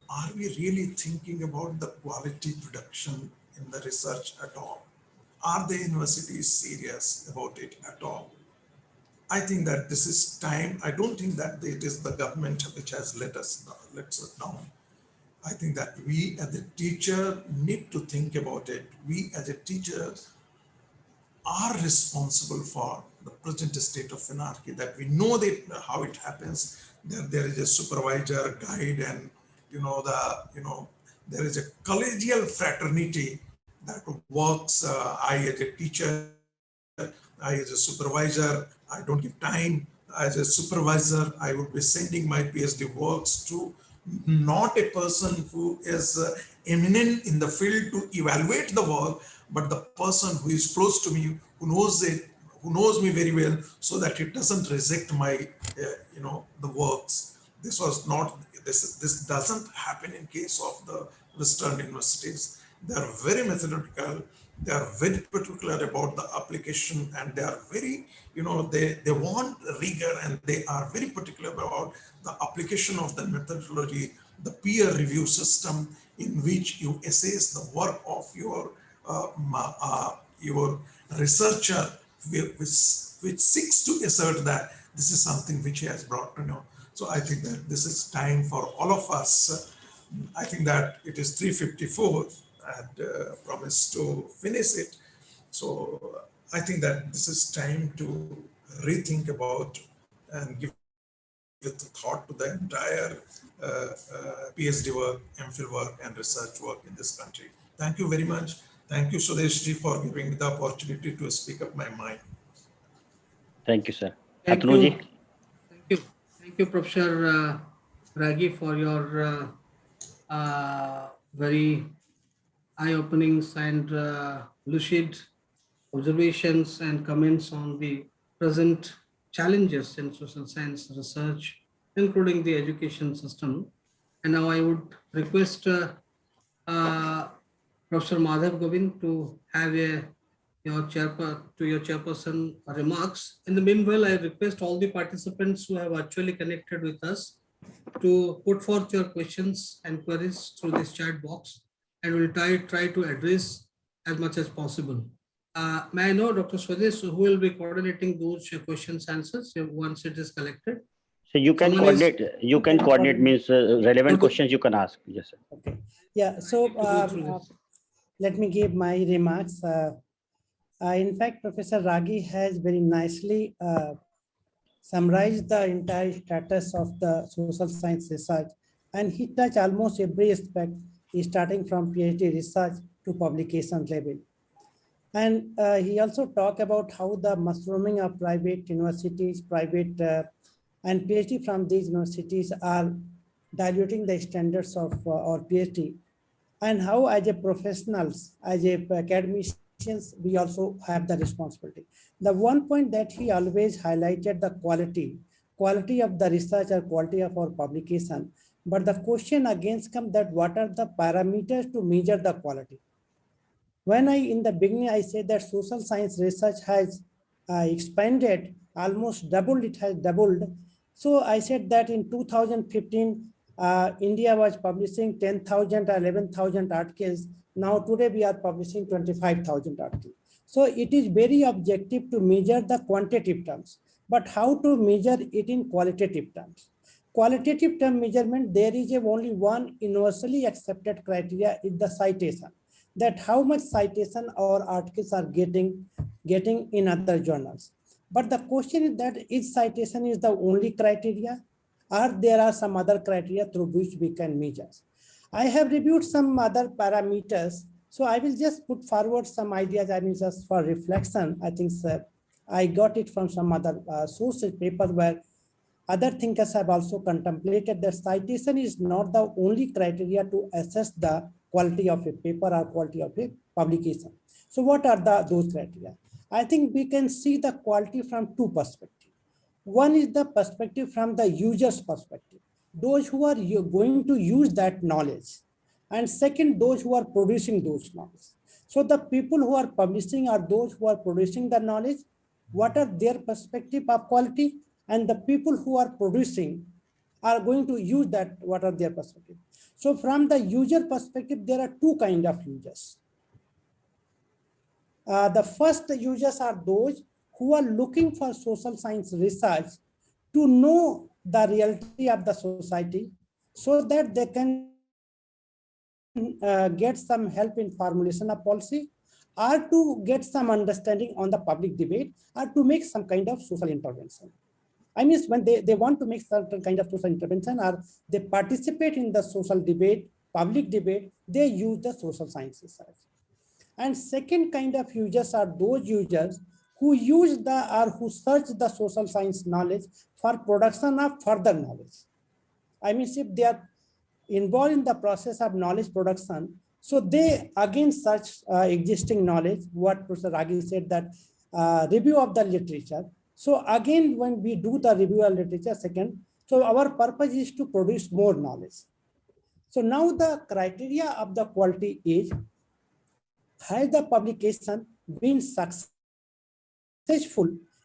are we really thinking about the quality production in the research at all? Are the universities serious about it at all? I think that this is time. I don't think that it is the government which has let us down. I think that we as a teacher need to think about it. We as a teacher are responsible for the present state of anarchy, that we know that how it happens, that there is a supervisor, guide, and there is a collegial fraternity that works. I as a teacher, I as a supervisor, I don't give time. As a supervisor, I would be sending my PhD works to not a person who is eminent in the field to evaluate the work, but the person who is close to me, who knows it, who knows me very well, so that it doesn't reject my, the works. This was not, this doesn't happen in case of the Western universities. They are very methodological. They are very particular about the application, and they are very, they want rigor, and they are very particular about the application of the methodology, the peer review system in which you assess the work of your researcher, which seeks to assert that this is something which he has brought to know. So I think that this is time for all of us. I think that it is 3:54. I had promised to finish it. So I think that this is time to rethink about and give the thought to the entire PhD work, MPhil work, and research work in this country. Thank you very much. Thank you, Sudeshji, for giving me the opportunity to speak up my mind. Thank you, sir. Thank Atanu ji. you. Thank you, Professor Ragi, for your very eye-opening and lucid observations and comments on the present challenges in social science research, including the education system. And now I would request Professor Madhav Govind to have your chairperson remarks. In the meanwhile, I request all the participants who have actually connected with us to put forth your questions and queries through this chat box, and we'll try to address as much as possible. May I know, Dr. Swadesh, who will be coordinating those questions answers once it is collected? So you can Someone is- coordinate. You can coordinate means relevant questions you can ask. Yes, sir. Okay. Yeah. So go through this. let me give my remarks. In fact, Professor Ragi has very nicely summarized the entire status of the social science research, and he touched almost every aspect, starting from PhD research to publication level. And he also talked about how the mushrooming of private universities, and PhD from these universities are diluting the standards of our PhD, and how as a professionals, as a academicians, we also have the responsibility. The one point that he always highlighted the quality of the research or quality of our publication. But the question again comes that what are the parameters to measure the quality? When in the beginning, I said that social science research has expanded, almost doubled, it has doubled. So I said that in 2015, India was publishing 10,000 or 11,000 articles. Now today we are publishing 25,000 articles. So it is very objective to measure the quantitative terms, but how to measure it in qualitative terms? Qualitative term measurement, there is only one universally accepted criteria is the citation, that how much citation our articles are getting in other journals. But the question is that is citation is the only criteria, or there are some other criteria through which we can measure. I have reviewed some other parameters, so I will just put forward some ideas. I mean, just for reflection. I think I got it from some other sources paper where other thinkers have also contemplated that citation is not the only criteria to assess the quality of a paper or quality of a publication. So what are those criteria? I think we can see the quality from two perspectives. One is the perspective from the user's perspective, those who are going to use that knowledge. And second, those who are producing those knowledge. So the people who are publishing are those who are producing the knowledge. What are their perspective of quality? And the people who are producing are going to use that, what are their perspective? So from the user perspective, there are two kinds of users. The first users are those who are looking for social science research to know the reality of the society so that they can get some help in formulation of policy, or to get some understanding on the public debate, or to make some kind of social intervention. I mean, when they want to make certain kind of social intervention or they participate in the social debate, public debate, they use the social science research. And second kind of users are those users who use or who search the social science knowledge for production of further knowledge. I mean, if they are involved in the process of knowledge production, so they again search existing knowledge, what Professor Ragi said, that review of the literature. So again, when we do the review of literature, second, so our purpose is to produce more knowledge. So now the criteria of the quality is, has the publication been successful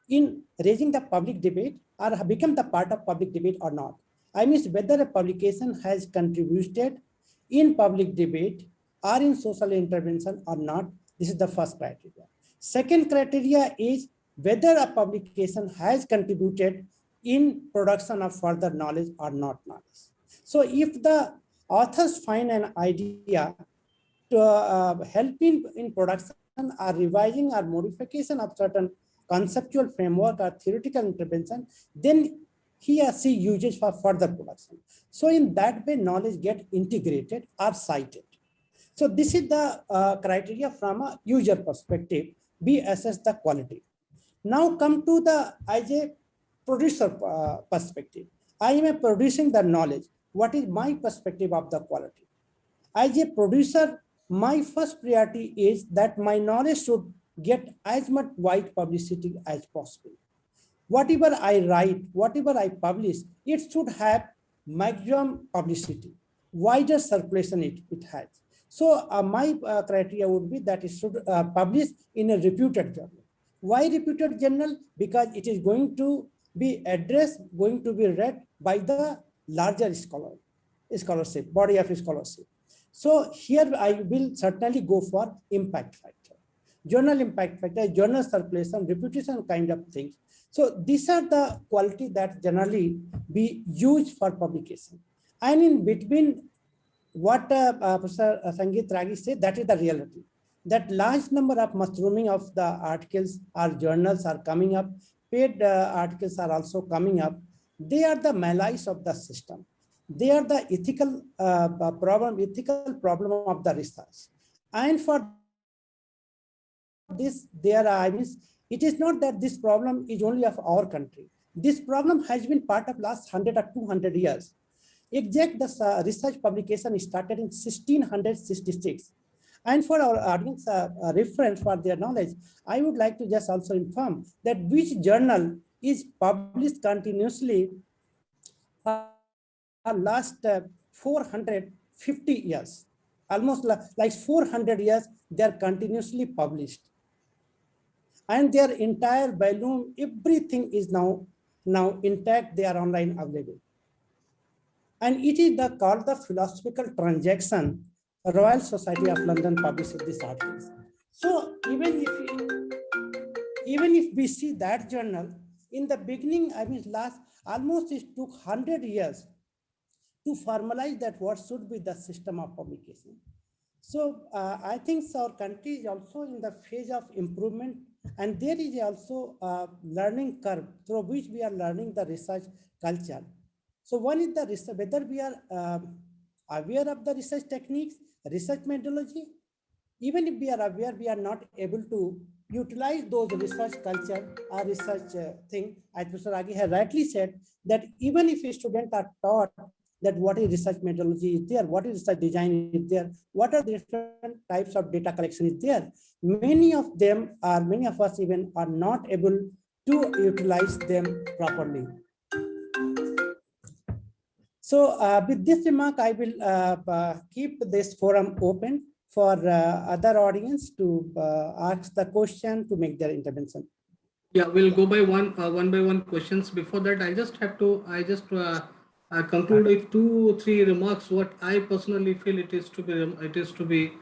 in raising the public debate or have become the part of public debate or not? I mean, whether a publication has contributed in public debate or in social intervention or not. This is the first criteria. Second criteria is whether a publication has contributed in production of further knowledge or not knowledge. So if the authors find an idea to help in production or revising or modification of certain conceptual framework or theoretical intervention, then he or she uses for further production. So in that way, knowledge get integrated or cited. So this is the criteria from a user perspective. We assess the quality. Now come to the as a producer perspective. I am producing the knowledge. What is my perspective of the quality? As a producer, my first priority is that my knowledge should get as much wide publicity as possible. Whatever I write, whatever I publish, it should have maximum publicity, wider circulation it has. So my criteria would be that it should publish in a reputed journal. Why reputed journal? Because it is going to be addressed, going to be read by the larger scholarship, body of scholarship. So here I will certainly go for impact factor, journal impact factor, journal circulation, reputation kind of things. So these are the quality that generally be used for publication. And in between what Professor Sangit Ragi said, that is the reality. That large number of mushrooming of the articles or journals are coming up, paid articles are also coming up. They are the malice of the system. They are the ethical problem of the research. And for this, it is not that this problem is only of our country. This problem has been part of last 100 or 200 years. Exact the research publication started in 1666. And for our audience reference for their knowledge, I would like to just also inform that which journal is published continuously for last 450 years, almost like 400 years, they are continuously published. And their entire volume, everything is now intact, they are online available. And it is called the philosophical transaction. Royal Society of London publishes these articles. So even if we see that journal, in the beginning, almost it took 100 years to formalize that what should be the system of publication. So I think our country is also in the phase of improvement, and there is also a learning curve through which we are learning the research culture. So one is the research, whether we are aware of the research techniques, research methodology. Even if we are aware, we are not able to utilize those research culture or research thing. As Professor Ragi has rightly said, that even if students are taught that what is research methodology is there, what is research design is there, what are the different types of data collection is there, many of us even are not able to utilize them properly. So with this remark, I will keep this forum open for other audience to ask the question, to make their intervention. Yeah, we'll go by one by one questions. Before that, I just conclude with 2 or 3 remarks. What I personally feel it is to be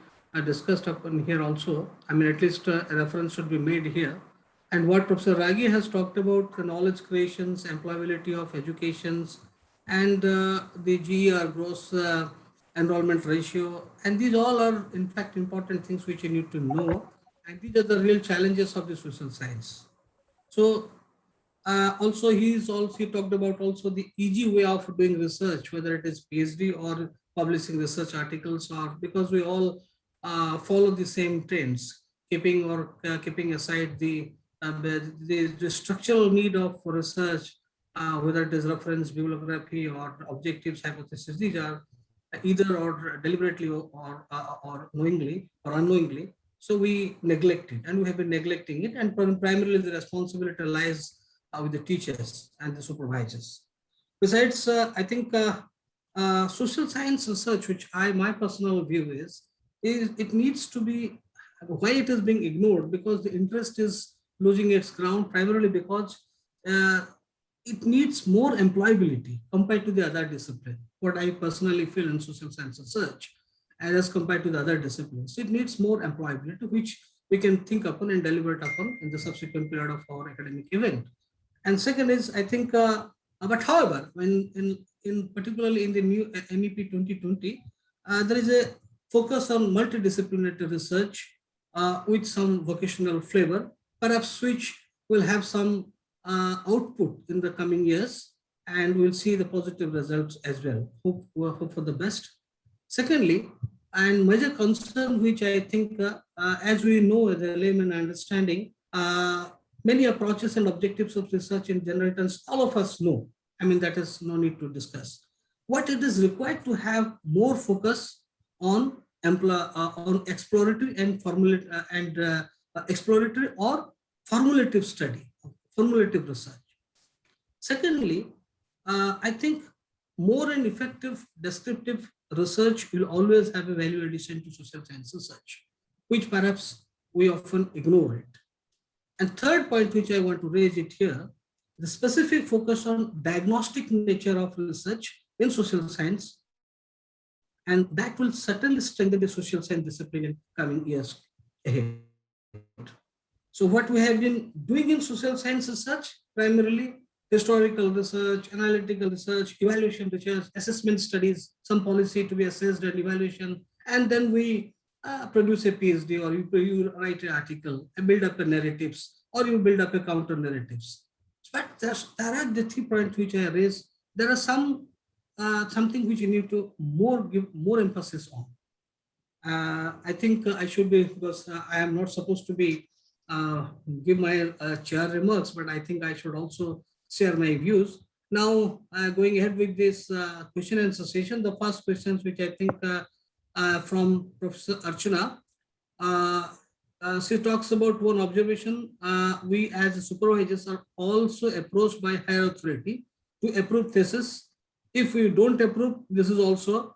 discussed upon here also. I mean, at least a reference should be made here. And what Professor Ragi has talked about, the knowledge creations, employability of educations, and the GER, gross enrollment ratio, and these all are in fact important things which you need to know, and these are the real challenges of the social science. So also he talked about also the easy way of doing research, whether it is PhD or publishing research articles, or because we all follow the same trends, keeping aside the structural need of research, whether it is reference, bibliography, or objectives, hypothesis. These are either or deliberately or knowingly or unknowingly. So we neglect it, and we have been neglecting it, and primarily the responsibility lies with the teachers and the supervisors. Besides, I think social science research, which my personal view is it needs to be, why it is being ignored, because the interest is losing its ground, primarily because it needs more employability compared to the other discipline. What I personally feel in social science research, as compared to the other disciplines, it needs more employability, which we can think upon and deliberate upon in the subsequent period of our academic event. And second is, I think, but however, when in particularly in the new MEP 2020, there is a focus on multidisciplinary research with some vocational flavor, perhaps which will have some output in the coming years, and we'll see the positive results as well. Hope for the best. Secondly, and major concern, which I think, as we know, as a layman understanding, many approaches and objectives of research in general terms, all of us know. I mean, that is no need to discuss. What it is required to have more focus on exploratory and exploratory or formulative study, formulative research. Secondly, I think more and effective descriptive research will always have a value addition to social science research, which perhaps we often ignore it. And third point, which I want to raise it here, the specific focus on diagnostic nature of research in social science, and that will certainly strengthen the social science discipline in coming years ahead. So what we have been doing in social science research, primarily historical research, analytical research, evaluation research, assessment studies, some policy to be assessed and evaluation, and then we produce a PhD, or you write an article and build up a narratives, or you build up a counter narratives. But there are the 3 points which I raised. There are some something which you need to give more emphasis on. I think I should be, because I am not supposed to be give my chair remarks, but I think I should also share my views. Now, going ahead with this question and answer session, the first questions which I think from Professor Archana, she talks about one observation. We as supervisors are also approached by higher authority to approve thesis. If we don't approve, this is also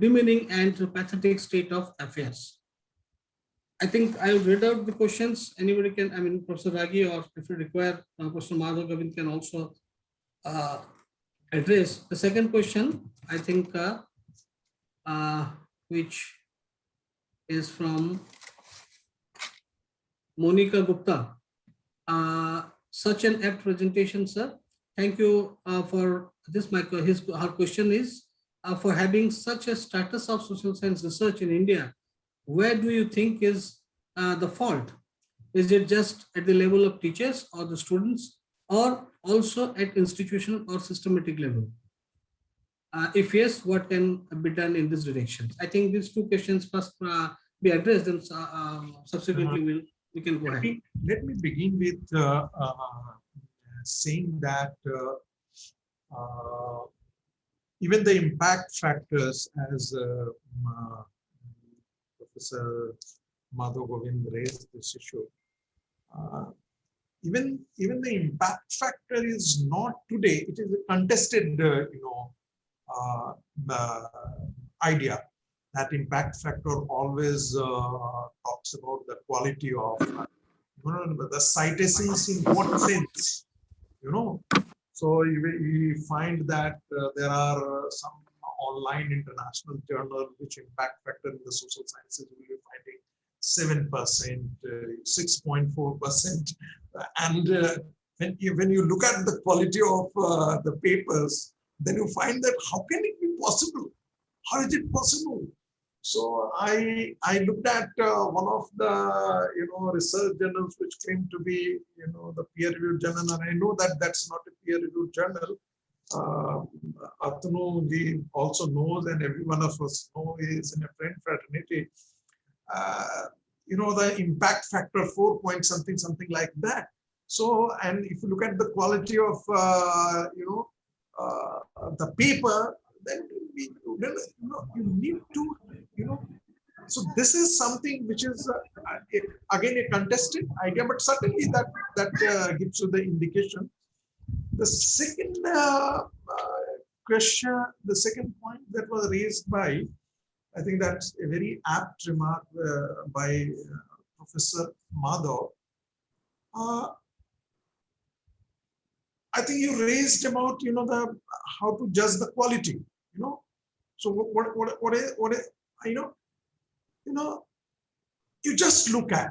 demeaning and pathetic state of affairs. I think I will read out the questions. Anybody can, I mean, Professor Ragi, or if you require, Professor Madhav, Govind can also address. The second question, I think, which is from Monica Gupta. Such an apt presentation, sir. Thank you for this. Her question is, for having such a status of social science research in India, where do you think is the fault? Is it just at the level of teachers or the students, or also at institutional or systematic level? If yes, what can be done in this direction? I think these 2 questions first be addressed, and subsequently we can go ahead. Let me begin with saying that even the impact factors, as Professor Madhav Govind raised this issue, even the impact factor is not today. It is a contested, idea. That impact factor always talks about the quality of the citations in what sense, So you find that there are some online international journal which impact factor in the social sciences will be finding 7%, 6.4%, and when you look at the quality of the papers, then you find that how can it be possible? How is it possible? So I looked at one of the research journals which claimed to be the peer-reviewed journal, and I know that that's not a peer-reviewed journal. Atanu ji also knows, and every one of us know, is in a friend fraternity. The impact factor 4 point something like that. So, and if you look at the quality of the paper, then you need to so this is something which is again a contested idea, but certainly that gives you the indication. The second question, the second point that was raised by, I think that's a very apt remark by Professor Madhav. I think you raised about the how to judge the quality. So what is you just look at,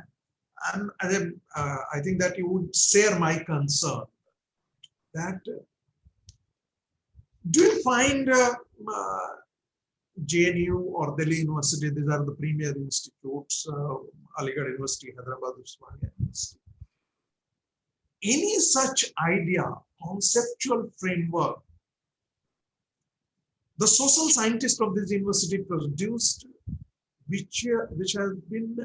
and then I think that you would share my concern that do you find JNU or Delhi University, these are the premier institutes, Aligarh University, Hyderabad Usmania University, any such idea, conceptual framework the social scientists of this university produced, which has been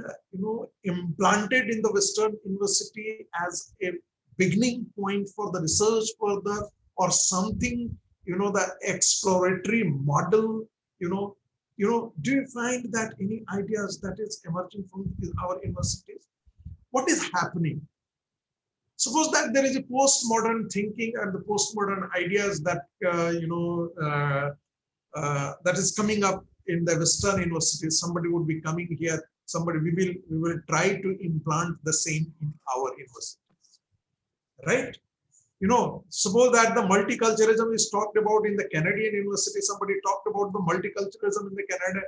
implanted in the Western University as a beginning point for the research further, or something, the exploratory model, do you find that any ideas that is emerging from our universities? What is happening? Suppose that there is a postmodern thinking and the postmodern ideas that that is coming up in the Western universities. Somebody would be coming here. We will try to implant the same in our universities, right? suppose that the multiculturalism is talked about in the Canadian university, somebody talked about the multiculturalism in the Canada.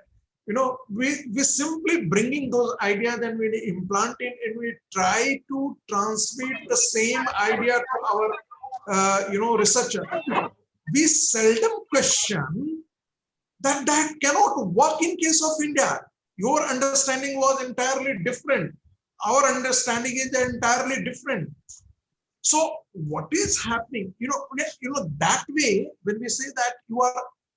We simply bringing those ideas and we implant it and we try to transmit the same idea to our, researcher. We seldom question that cannot work in case of India. Your understanding was entirely different. Our understanding is entirely different. So what is happening? That way, when we say that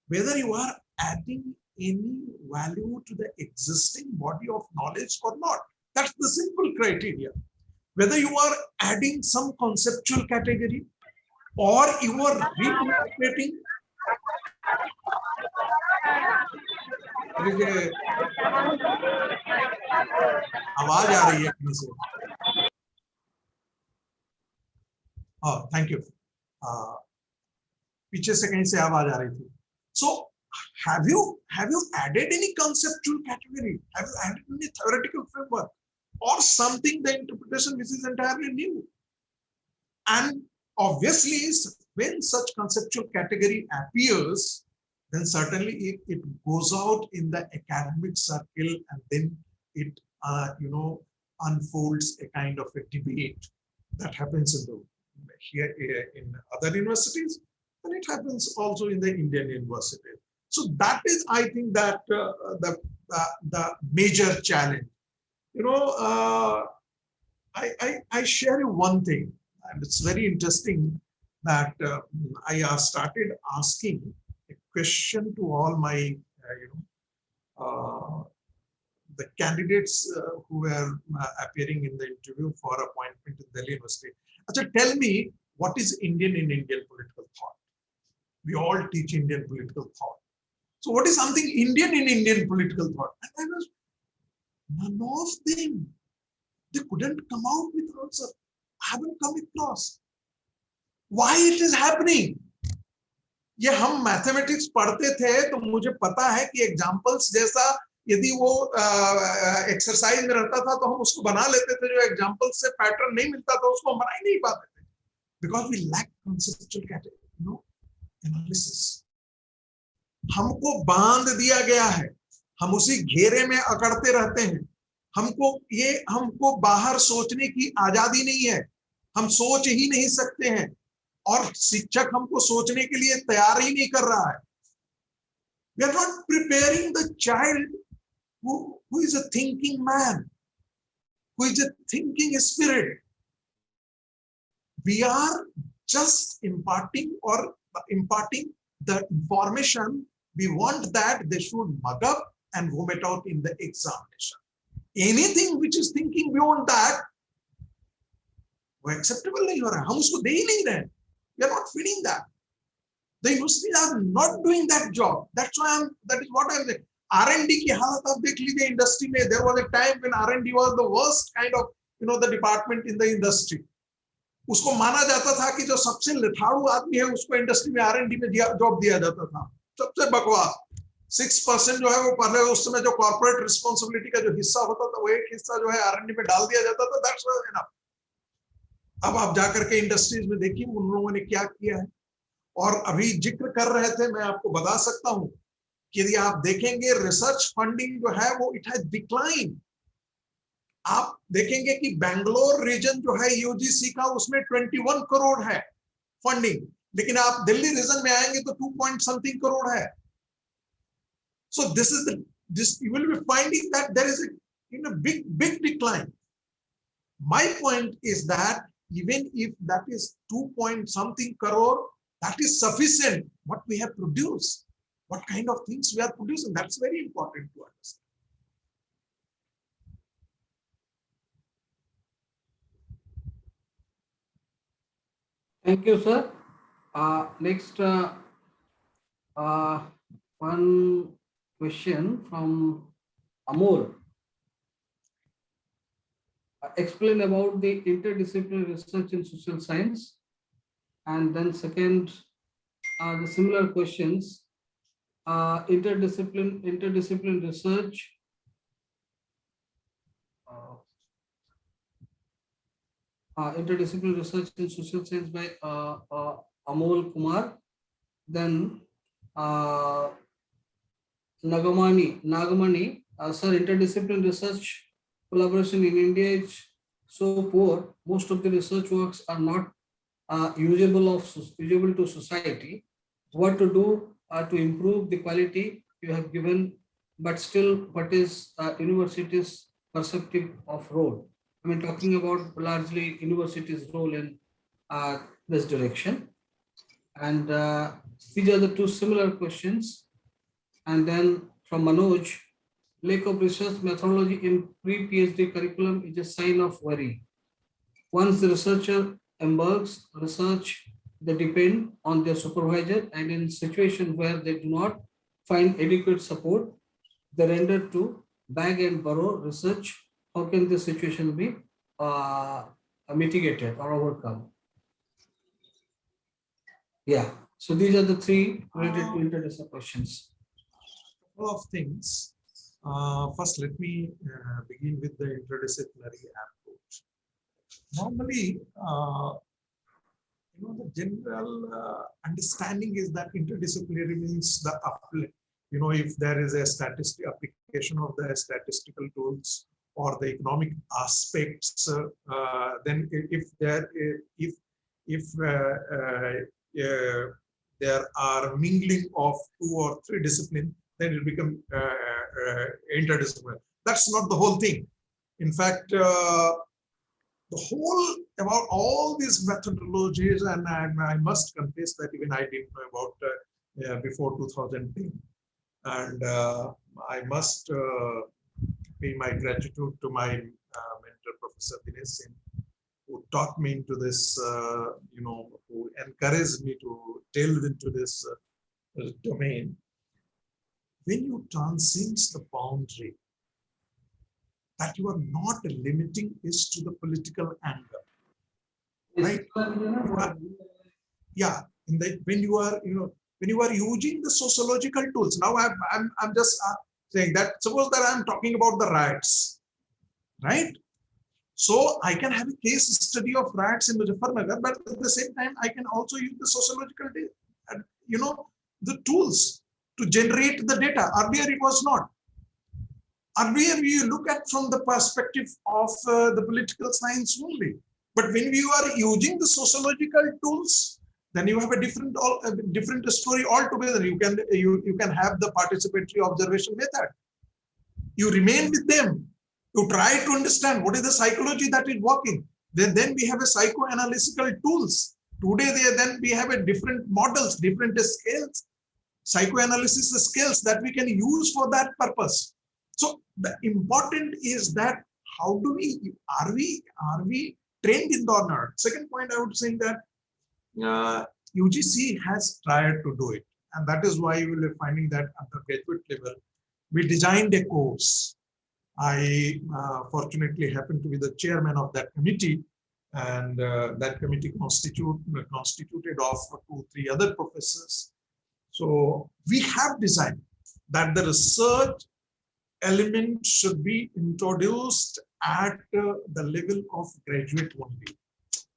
whether you are adding any value to the existing body of knowledge or not, that's the simple criteria. Whether you are adding some conceptual category or you are reinterpreting. आवाज आ रही है कहीं से. Oh, thank you. पीछे से कहीं से आवाज आ रही थी. So have you added any conceptual category? Have you added any theoretical framework or something, the interpretation which is entirely new? And obviously, when such conceptual category appears, then certainly it goes out in the academic circle and then it unfolds a kind of a debate that happens here in other universities, and it happens also in the Indian university. So that is, I think, that the major challenge. I share you one thing, and it's very interesting that I started asking a question to all my, the candidates who were appearing in the interview for appointment in Delhi University. So tell me, what is Indian in Indian political thought? We all teach Indian political thought. So what is something Indian in Indian political thought? And I was, none of them. They couldn't come out with answer. I haven't come across. Why it is happening? ये हम mathematics पढ़ते थे तो मुझे पता है कि examples जैसा यदि वो एक्सरसाइज में रहता था तो हम उसको बना लेते थे. जो एग्जांपल्स से पैटर्न नहीं मिलता था उसको हम बना ही नहीं पाते थे. Because we lack conceptual category, analysis. हमको बांध दिया गया है, हम उसी घेरे में अकड़ते रहते हैं. हमको बाहर सोचने की आजादी नहीं है, हम सोच ही नहीं सकते हैं और शिक्षक हमको सोचने के लिए तैयार ही नहीं कर रहा है. We are not preparing the child who is a thinking man, who is a thinking spirit. We are just imparting the information. We want that they should mug up and vomit out in the examination. Anything which is thinking beyond that, वो acceptable नहीं हो रहा है, हम उसको दे ही नहीं रहे. We are not feeding that. The universities are not doing that job. That is what I'm saying. R&D की हालत आप देख लीजिए इंडस्ट्री में. There was a time when R&D was the worst kind of, the department in the industry. उसको माना जाता था कि जो सबसे लठाड़ू आदमी है उसको इंडस्ट्री में R&D में जॉब दिया जाता था. सबसे बकवास. 6% जो है वो पहले उस समय जो कॉर्पोरेट रिस्पॉन्सिबिलिटी का जो हिस्सा होता था वो एक हिस्सा जो है R&D में डाल दिया जाता था. That's enough. अब आप जाकर के इंडस्ट्रीज में देखिए उन लोगों ने क्या किया है. और अभी जिक्र कर रहे थे, मैं आपको बता सकता हूं कि यदि आप देखेंगे रिसर्च फंडिंग जो है वो इट हैज डिक्लाइन. आप देखेंगे कि बेंगलोर रीजन जो है यूजीसी का उसमें 21 करोड़ है फंडिंग, लेकिन आप दिल्ली रीजन में आएंगे तो 2 point something करोड़ है. So this you will be finding that there is a big decline. My point is that even if that is 2 point something crore, that is sufficient. What we have produced, what kind of things we are producing, that's very important to understand. Thank you, sir. Next, one question from Amol. Explain about the interdisciplinary research in social science. And then second, the similar questions, interdisciplinary research. interdisciplinary research in social science by Amol Kumar. Then Nagamani, sir, interdisciplinary research collaboration in India is so poor. Most of the research works are not usable to society. What to do to improve the quality you have given, but still, what is university's perspective of role? I mean, talking about largely university's role in this direction. And these are the two similar questions. And then from Manoj, lack of research methodology in pre-PhD curriculum is a sign of worry. Once the researcher embarks research, they depend on their supervisor, and in situations where they do not find adequate support, they render to beg and borrow research. How can this situation be mitigated or overcome? Yeah, so these are the three related to interdisciplinary questions. Couple of things. First, let me begin with the interdisciplinary approach. Normally, the general understanding is that interdisciplinary means the uplift. If there is a application of the statistical tools or the economic aspects, then if there are mingling of 2 or 3 disciplines, then it becomes interdisciplinary. That's not the whole thing. In fact, the whole about all these methodologies, and I must confess that even I didn't know about before 2010. And I must pay my gratitude to my mentor, Professor Dinesh Singh, who taught me into this, who encouraged me to delve into this domain. When you transcend the boundary, that you are not limiting is to the political angle, right? Yeah, when you are using the sociological tools. Now I'm just saying that suppose that I'm talking about the riots, right? So I can have a case study of riots in Muzaffarnagar, but at the same time I can also use the sociological, the tools to generate the data. Earlier it was not. Earlier we look at from the perspective of the political science only. But when you are using the sociological tools, then you have a different story altogether. You can have the participatory observation method. You remain with them. You try to understand what is the psychology that is working. Then we have a psychoanalytical tools. Today we have a different models, different scales, psychoanalysis scales that we can use for that purpose. So the important is that how do are we trained in the or not? Second point, I would say that UGC has tried to do it, and that is why you will be finding that at the graduate level, we designed a course. I fortunately happened to be the chairman of that committee, and that committee constituted of 2-3 other professors. So we have designed that the research element should be introduced at the level of graduate only.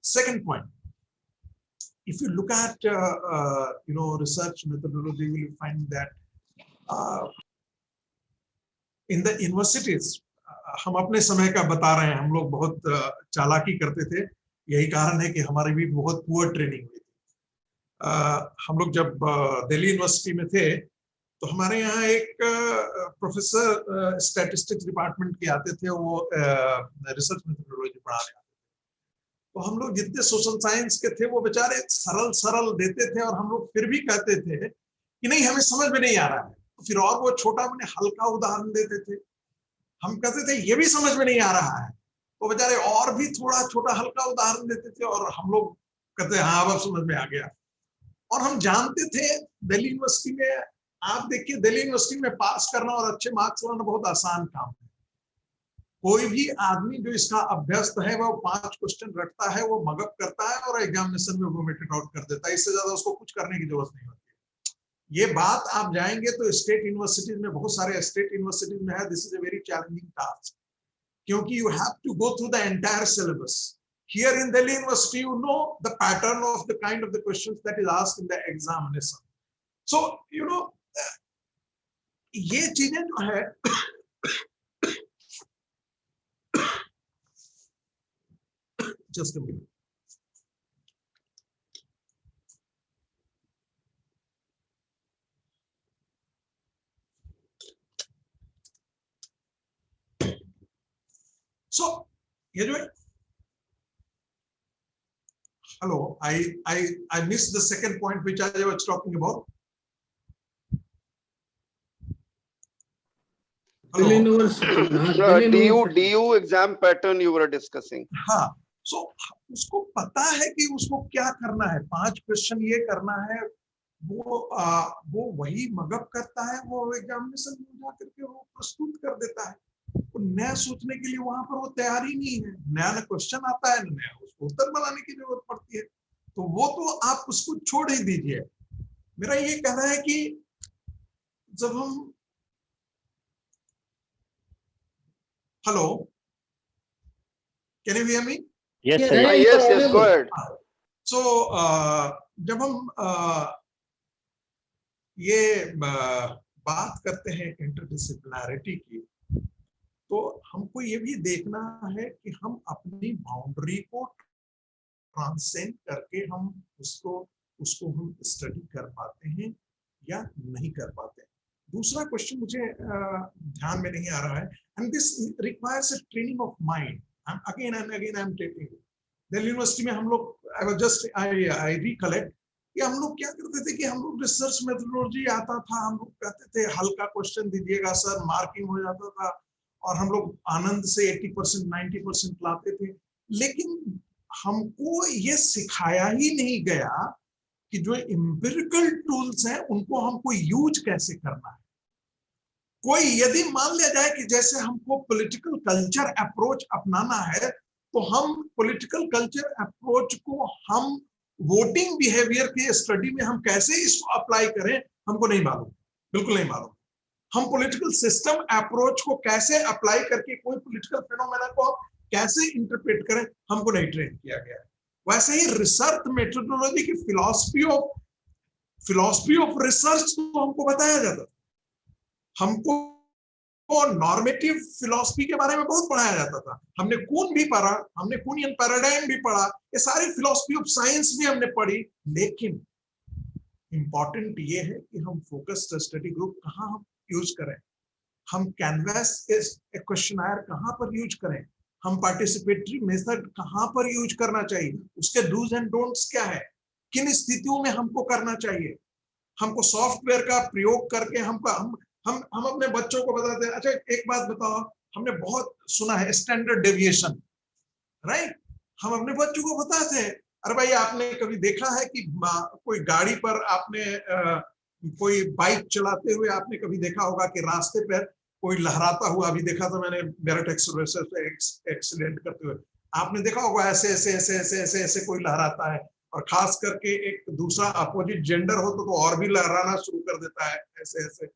Second point, if you look at research methodology, you will find that in the universities, हम अपने समय का बता रहे हैं, हम लोग बहुत चालाकी करते थे, यही कारण है कि हमारी भी बहुत पुअर ट्रेनिंग हुई थी। हम लोग जब दिल्ली यूनिवर्सिटी में थे तो हमारे यहाँ एक प्रोफेसर स्टैटिस्टिक्स डिपार्टमेंट के आते थे, वो रिसर्च मेथोडोलॉजी पढ़ाने आते थे। तो हम लोग जितने सोशल साइंस के थे वो बेचारे सरल देते थे, और हम लोग फिर भी कहते थे कि नहीं हमें समझ में नहीं आ रहा है, तो फिर और वो छोटा मैंने हल्का उदाहरण देते थे। हम कहते थे ये भी समझ में नहीं आ रहा है, तो बेचारे और भी थोड़ा छोटा हल्का उदाहरण देते थे, और हम लोग कहते हाँ अब समझ में आ गया। और हम जानते थे दिल्ली यूनिवर्सिटी में, आप देखिए दिल्ली यूनिवर्सिटी में पास करना और अच्छे मार्क्स लाना बहुत आसान काम है। कोई भी आदमी जो इसका अभ्यस्त है वो 5 क्वेश्चन रटता है, वो मगअप करता है और एग्जामिनेशन में वो मेटेड आउट कर देता है, इससे ज्यादा उसको कुछ करने की जरूरत नहीं होती। ये बात आप जाएंगे तो स्टेट यूनिवर्सिटीज में, बहुत सारे स्टेट यूनिवर्सिटीज में है, this is a very challenging task, क्योंकि you have to go through the entire syllabus. Here in Delhi University, you know the pattern of the kind of the questions that is asked in the examination. So, you know, ये चीजें जो है just a minute. So, ये जो है, hello, I missed the second point which I was talking about. Delhi Hello. University. DU exam pattern you were discussing. हाँ, so उसको पता है कि उसको क्या करना है, 5 क्वेश्चन ये करना है, वो वही मगअप करता है, वो एग्जामिनेशन में जा करके वो प्रस्तुत कर देता है। तो नया सोचने के लिए वहां पर वो तैयार ही नहीं है, नया क्वेश्चन आता है, नया उसको उत्तर बनाने की जरूरत पड़ती है, तो वो तो आप उसको छोड़ ही दीजिए। मेरा ये कहना है कि जब हम hello, can you hear me? Yes, Yeah, sir. yeah. Yes, go ahead. So, जब हम ये बात करते हैं इंटरडिसिप्लिनैरिटी की, तो हमको ये भी देखना है कि हम अपनी बाउंड्री को ट्रांसेंड करके हम उसको हम स्टडी कर पाते हैं या नहीं कर पाते। दूसरा क्वेश्चन मुझे ध्यान में नहीं आ रहा है, and this requires a training of mind. Again and again I am taking Delhi university में हम लोग आई रिकलेक्ट कि हम लोग क्या करते थे कि हम लोग रिसर्च मेथोडोलॉजी आता था, हम लोग कहते थे हल्का क्वेश्चन दीजिएगा सर, मार्किंग हो जाता था, और हम लोग आनंद से 80% 90% लाते थे। लेकिन हमको ये सिखाया ही नहीं गया कि जो एम्पिरिकल टूल्स हैं उनको हमको यूज कैसे करना है। कोई यदि मान लिया जाए कि जैसे हमको पॉलिटिकल कल्चर अप्रोच अपनाना है, तो हम पॉलिटिकल कल्चर अप्रोच को हम वोटिंग बिहेवियर के स्टडी में हम कैसे इसको अप्लाई करें, हमको नहीं मालूम, बिल्कुल नहीं मालूम। हम पॉलिटिकल सिस्टम अप्रोच को कैसे अप्लाई करके कोई पॉलिटिकल फिनोमेना को कैसे इंटरप्रेट करें, हमको नहीं ट्रेन किया गया है। वैसे ही रिसर्च मेथोडोलॉजी की फिलॉसफी ऑफ रिसर्च तो हमको बताया जाता था, हमको नॉर्मेटिव फिलॉसफी के बारे में बहुत पढ़ाया जाता था, हमने कून भी पढ़ा, हमने कूनियन पैराडाइम भी पढ़ा, ये सारी फिलॉसफी ऑफ साइंस भी हमने पढ़ी। लेकिन इंपॉर्टेंट ये है कि हम फोकस्ड स्टडी ग्रुप कहाँ हम यूज करें, हम कैनवास क्वेश्चनायर कहाँ पर यूज करें, हम पार्टिसिपेटरी मेथड कहाँ पर यूज करना चाहिए, उसके डूज एंड डोंट्स क्या है, किन स्थितियों में हमको करना चाहिए। हमको सॉफ्टवेयर का प्रयोग करके हम अपने बच्चों को बताते हैं। अच्छा, एक बात बताओ, हमने बहुत सुना है स्टैंडर्ड डेविएशन, राइट? हम अपने बच्चों को बताते हैं, अरे भाई आपने कभी देखा है कि कोई गाड़ी पर आपने कोई बाइक चलाते हुए आपने कभी देखा होगा कि रास्ते पर कोई लहराता हुआ, अभी देखा था मैंने मेरठ एक्सप्रेस पे एक्सीडेंट करते हुए, आपने देखा होगा ऐसे ऐसे ऐसे ऐसे ऐसे ऐसे कोई लहराता है, और खास करके एक दूसरा अपोजिट जेंडर हो तो और भी लहराना शुरू कर देता है ऐसे ऐसे।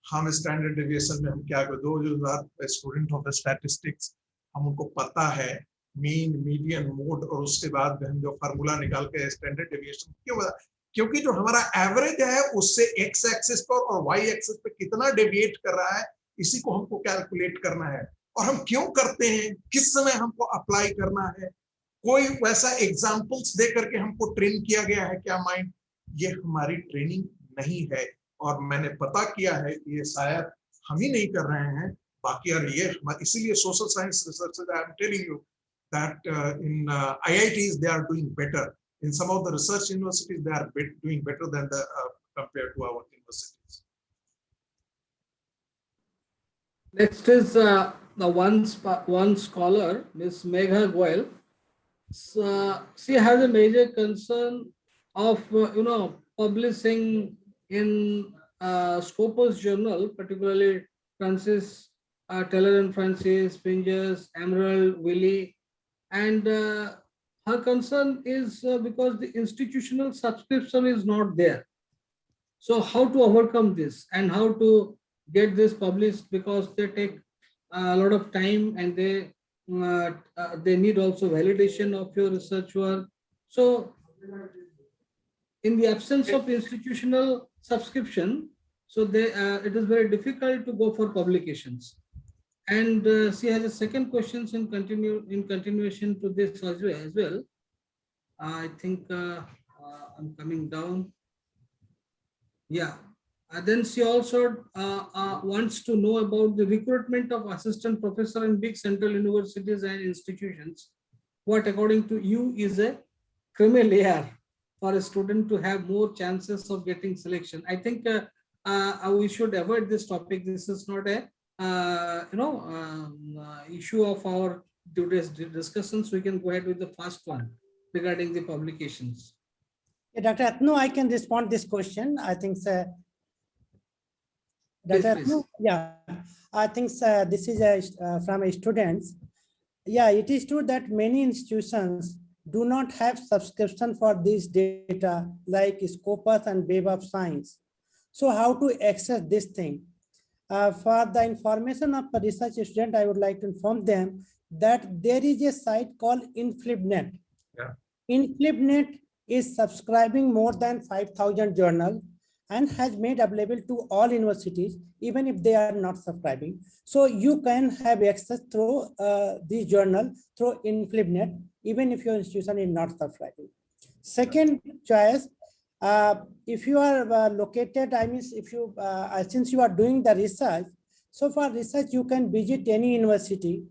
हम स्टैंडर्ड डेविएशन में हम क्या करें, दो जो स्टूडेंट ऑफ द स्टैटिस्टिक्स, हम उनको पता है मीन, मीडियन, मोड, और उसके बाद हम जो फार्मूला निकाल के स्टैंडर्ड डेविएशन क्यों बता, क्योंकि जो हमारा एवरेज है उससे एक्स एक्सिस पर और वाई एक्सिस पे कितना डेविएट कर रहा है, इसी को हमको कैलकुलेट करना है। और हम क्यों करते हैं, किस समय हमको अप्लाई करना है, कोई वैसा एग्जाम्पल्स दे करके हमको ट्रेन किया गया है क्या माइंड, ये हमारी ट्रेनिंग नहीं है। और मैंने पता किया है कि ये शायद हम ही नहीं कर रहे हैं, बाकी और ये इसीलिए social science researchers, I am telling you that in IITs they are doing better. In some of the research universities they are doing better than the compared to our universities. Next is the one scholar, Ms. Megha Goel. She has a major concern of publishing in Scopus journal, particularly Francis Taylor and Francis, Pinges, Emerald, Willie. And her concern is because the institutional subscription is not there. So how to overcome this and how to get this published, because they take a lot of time and they they need also validation of your research work. So in the absence of institutional subscription, so it is very difficult to go for publications. And she has a second question in continuation to this as well. I think I'm coming down. Yeah. Then she also wants to know about the recruitment of assistant professor in big central universities and institutions. What, according to you, is a criminal layer for a student to have more chances of getting selection? I think we should avoid this topic. This is not a issue of our today's discussions. We can go ahead with the first one regarding the publications. Yeah, Dr. Atanu, I can respond this question. I think, Please, Dr. please. Atanu, yeah, I think this is from a students. Yeah, it is true that many institutions do not have subscription for this data like Scopus and Web of Science. So how to access this thing? For the information of a research student, I would like to inform them that there is a site called InflipNet. Yeah. InflipNet is subscribing more than 5,000 journals and has made available to all universities, even if they are not subscribing. So you can have access through this journal through InflipNet, even if your institution is not subscribing. Second choice, if you are located, I mean, if you, since you are doing the research, so for research, you can visit any university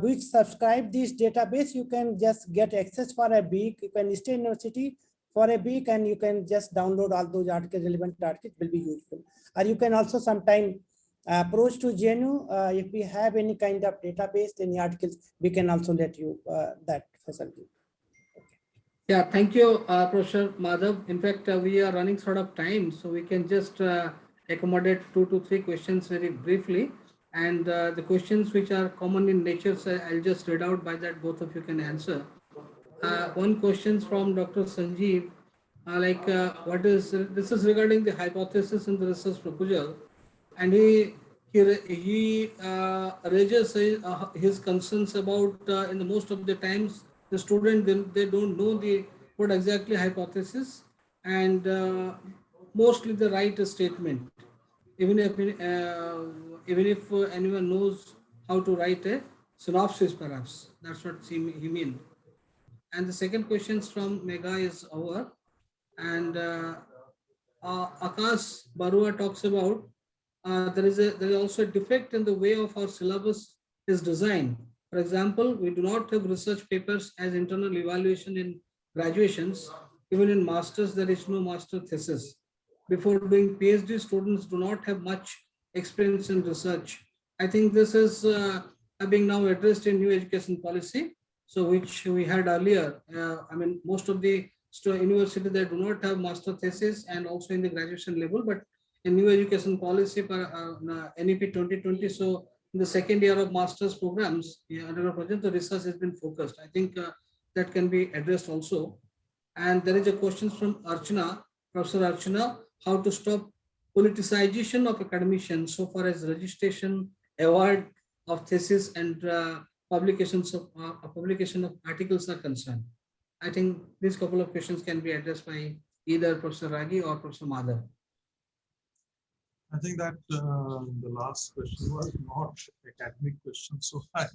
which subscribe this database. You can just get access for a week. You can stay in university for a week and you can just download all those articles, relevant articles will be useful. Or you can also sometime approach to GNU. If we have any kind of database, any articles, we can also let you that facility. Yeah, thank you, Professor Madhav. In fact, we are running short of time, so we can just accommodate 2 to 3 questions very briefly. And the questions which are common in nature, so I'll just read out by that both of you can answer. One question from Dr. Sanjeev, what is, this is regarding the hypothesis in the research proposal. And he raises his concerns about in the most of the times the student they don't know what exactly hypothesis, and mostly they write a statement, even if anyone knows how to write a synopsis, perhaps that's what he mean. And the second question from Mega is over, and Akash Barua talks about there is also a defect in the way of our syllabus is designed. For example, we do not have research papers as internal evaluation in graduations. Even in masters, there is no master thesis. Before doing PhD, students do not have much experience in research. I think this is being now addressed in new education policy, so which we had earlier. I mean, most of the universities that do not have master thesis and also in the graduation level, but in new education policy for NEP 2020, so in the second year of master's programs, under project, the research has been focused. I think that can be addressed also. And there is a question from Archana, Professor Archana, how to stop politicization of academicians so far as registration, award of thesis and publication of articles are concerned. I think these couple of questions can be addressed by either Professor Ragi or Professor Madhav. I think that the last question was not academic question, so I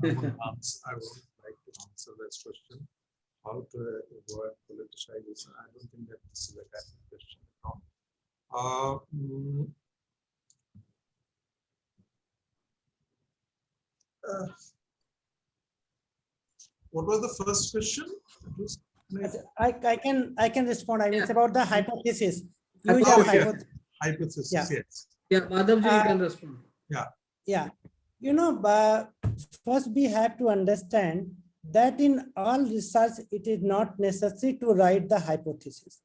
won't like to answer that question. How to avoid politicization? I don't think that this is an academic question at all. What was the first question? I can respond. I mean, it's about the hypothesis. Hypothesis, yeah. yes. Yeah, Madhav ji, you can respond. Yeah, you know, first we have to understand that in all research, it is not necessary to write the hypothesis.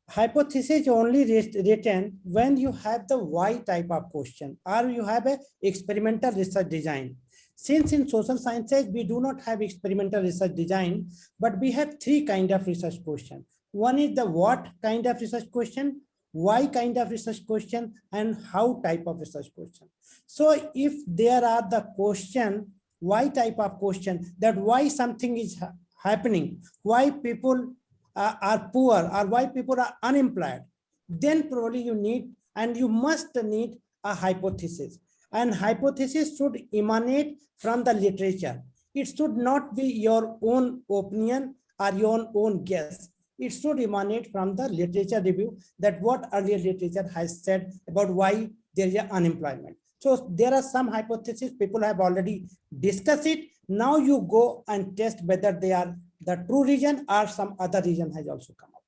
Hypothesis only written when you have the why type of question or you have a experimental research design. Since in social sciences, we do not have experimental research design, but we have 3 kinds of research question. One is the what kind of research question, why kind of research question, and how type of research question. So if there are the question why type of question, that why something is happening, why people are poor or why people are unemployed, then probably you need and you must need a hypothesis. And hypothesis should emanate from the literature. It should not be your own opinion or your own guess. It should emanate from the literature review, that what earlier literature has said about why there is unemployment. So there are some hypotheses, people have already discussed it. Now you go and test whether they are the true reason or some other reason has also come up.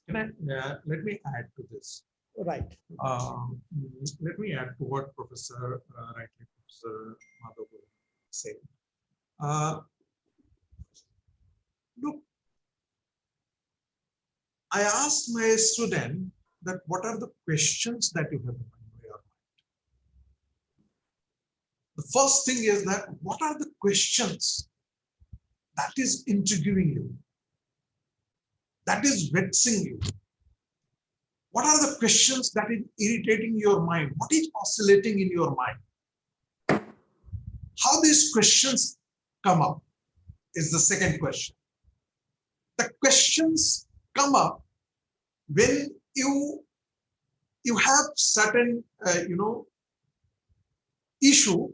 Let me add to this. Right. Let me add to what Professor Madhav said. Look, I asked my student that what are the questions that you have in your mind? The first thing is that what are the questions that is intriguing you, that is vexing you? What are the questions that is irritating your mind? What is oscillating in your mind? How these questions come up is the second question. The questions come up when you have certain issue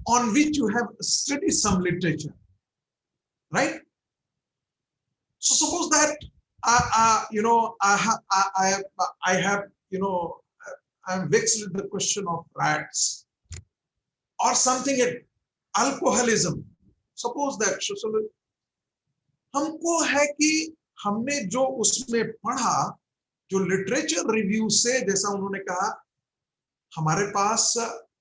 on which you have studied some literature, right? So suppose that I'm vexed with the question of rats or something at alcoholism. Suppose that हमको है कि हमने जो उसमें पढ़ा, जो literature review से, जैसा उन्होंने कहा, हमारे पास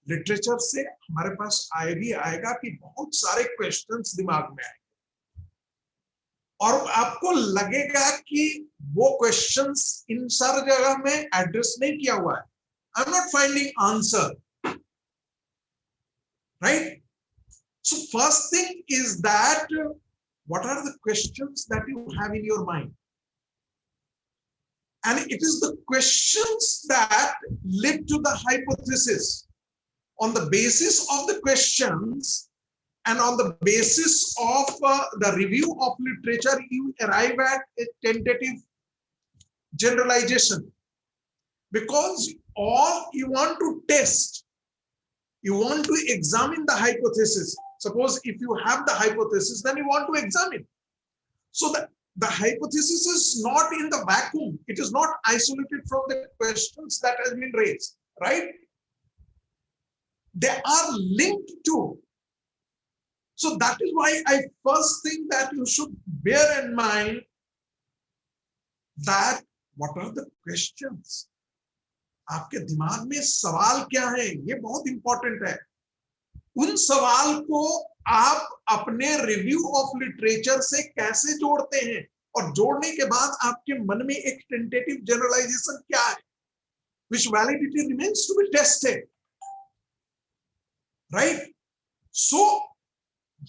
लिटरेचर से हमारे पास आएगा कि बहुत सारे क्वेश्चंस दिमाग में आएंगे और आपको लगेगा कि वो क्वेश्चंस इन सारी जगह में एड्रेस नहीं किया हुआ है. I'm not finding answer, right? So first thing is that what are the questions that you have in your mind? And it is the questions that lead to the hypothesis. On the basis of the questions and on the basis of the review of literature, you arrive at a tentative generalization. Because all you want to test, you want to examine the hypothesis. Suppose if you have the hypothesis, then you want to examine. So the hypothesis is not in the vacuum. It is not isolated from the questions that has been raised, right? They are linked to. So that is why I first think that you should bear in mind that what are the questions? आपके दिमाग में सवाल क्या है? ये बहुत important है. उन सवाल को आप अपने रिव्यू ऑफ लिटरेचर से कैसे जोड़ते हैं और जोड़ने के बाद आपके मन में एक टेंटेटिव जनरलाइजेशन क्या है, which validity remains to be tested, right? So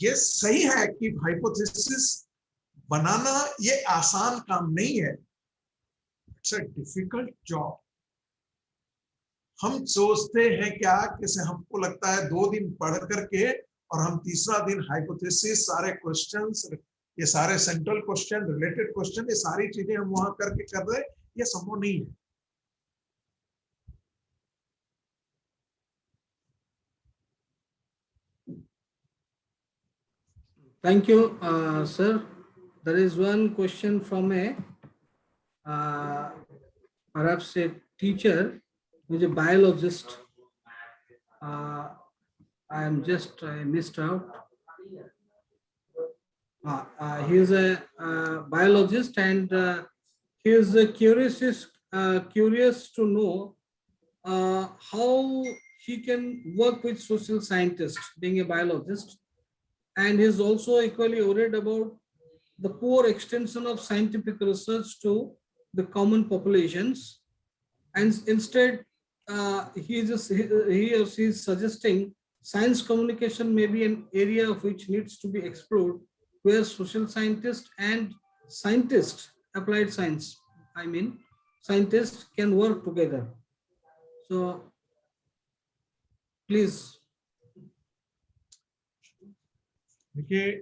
ये सही है कि हाइपोथेसिस बनाना ये आसान काम नहीं है. It's a difficult job. हम सोचते हैं क्या कि हमको लगता है 2 दिन पढ़ करके और हम तीसरा दिन हाइपोथेसिस, सारे क्वेश्चंस, ये सारे सेंट्रल क्वेश्चन, रिलेटेड क्वेश्चन, ये सारी चीजें हम वहां करके कर रहे, ये संभव नहीं है. Thank you, sir. There is one question from a perhaps a teacher who is a biologist. I am just missed out. He is a biologist and he is curious to know how he can work with social scientists, being a biologist. And he is also equally worried about the poor extension of scientific research to the common populations. And instead, he or she is suggesting science communication may be an area of which needs to be explored, where social scientists and scientists, applied science, scientists can work together. So, please. Okay.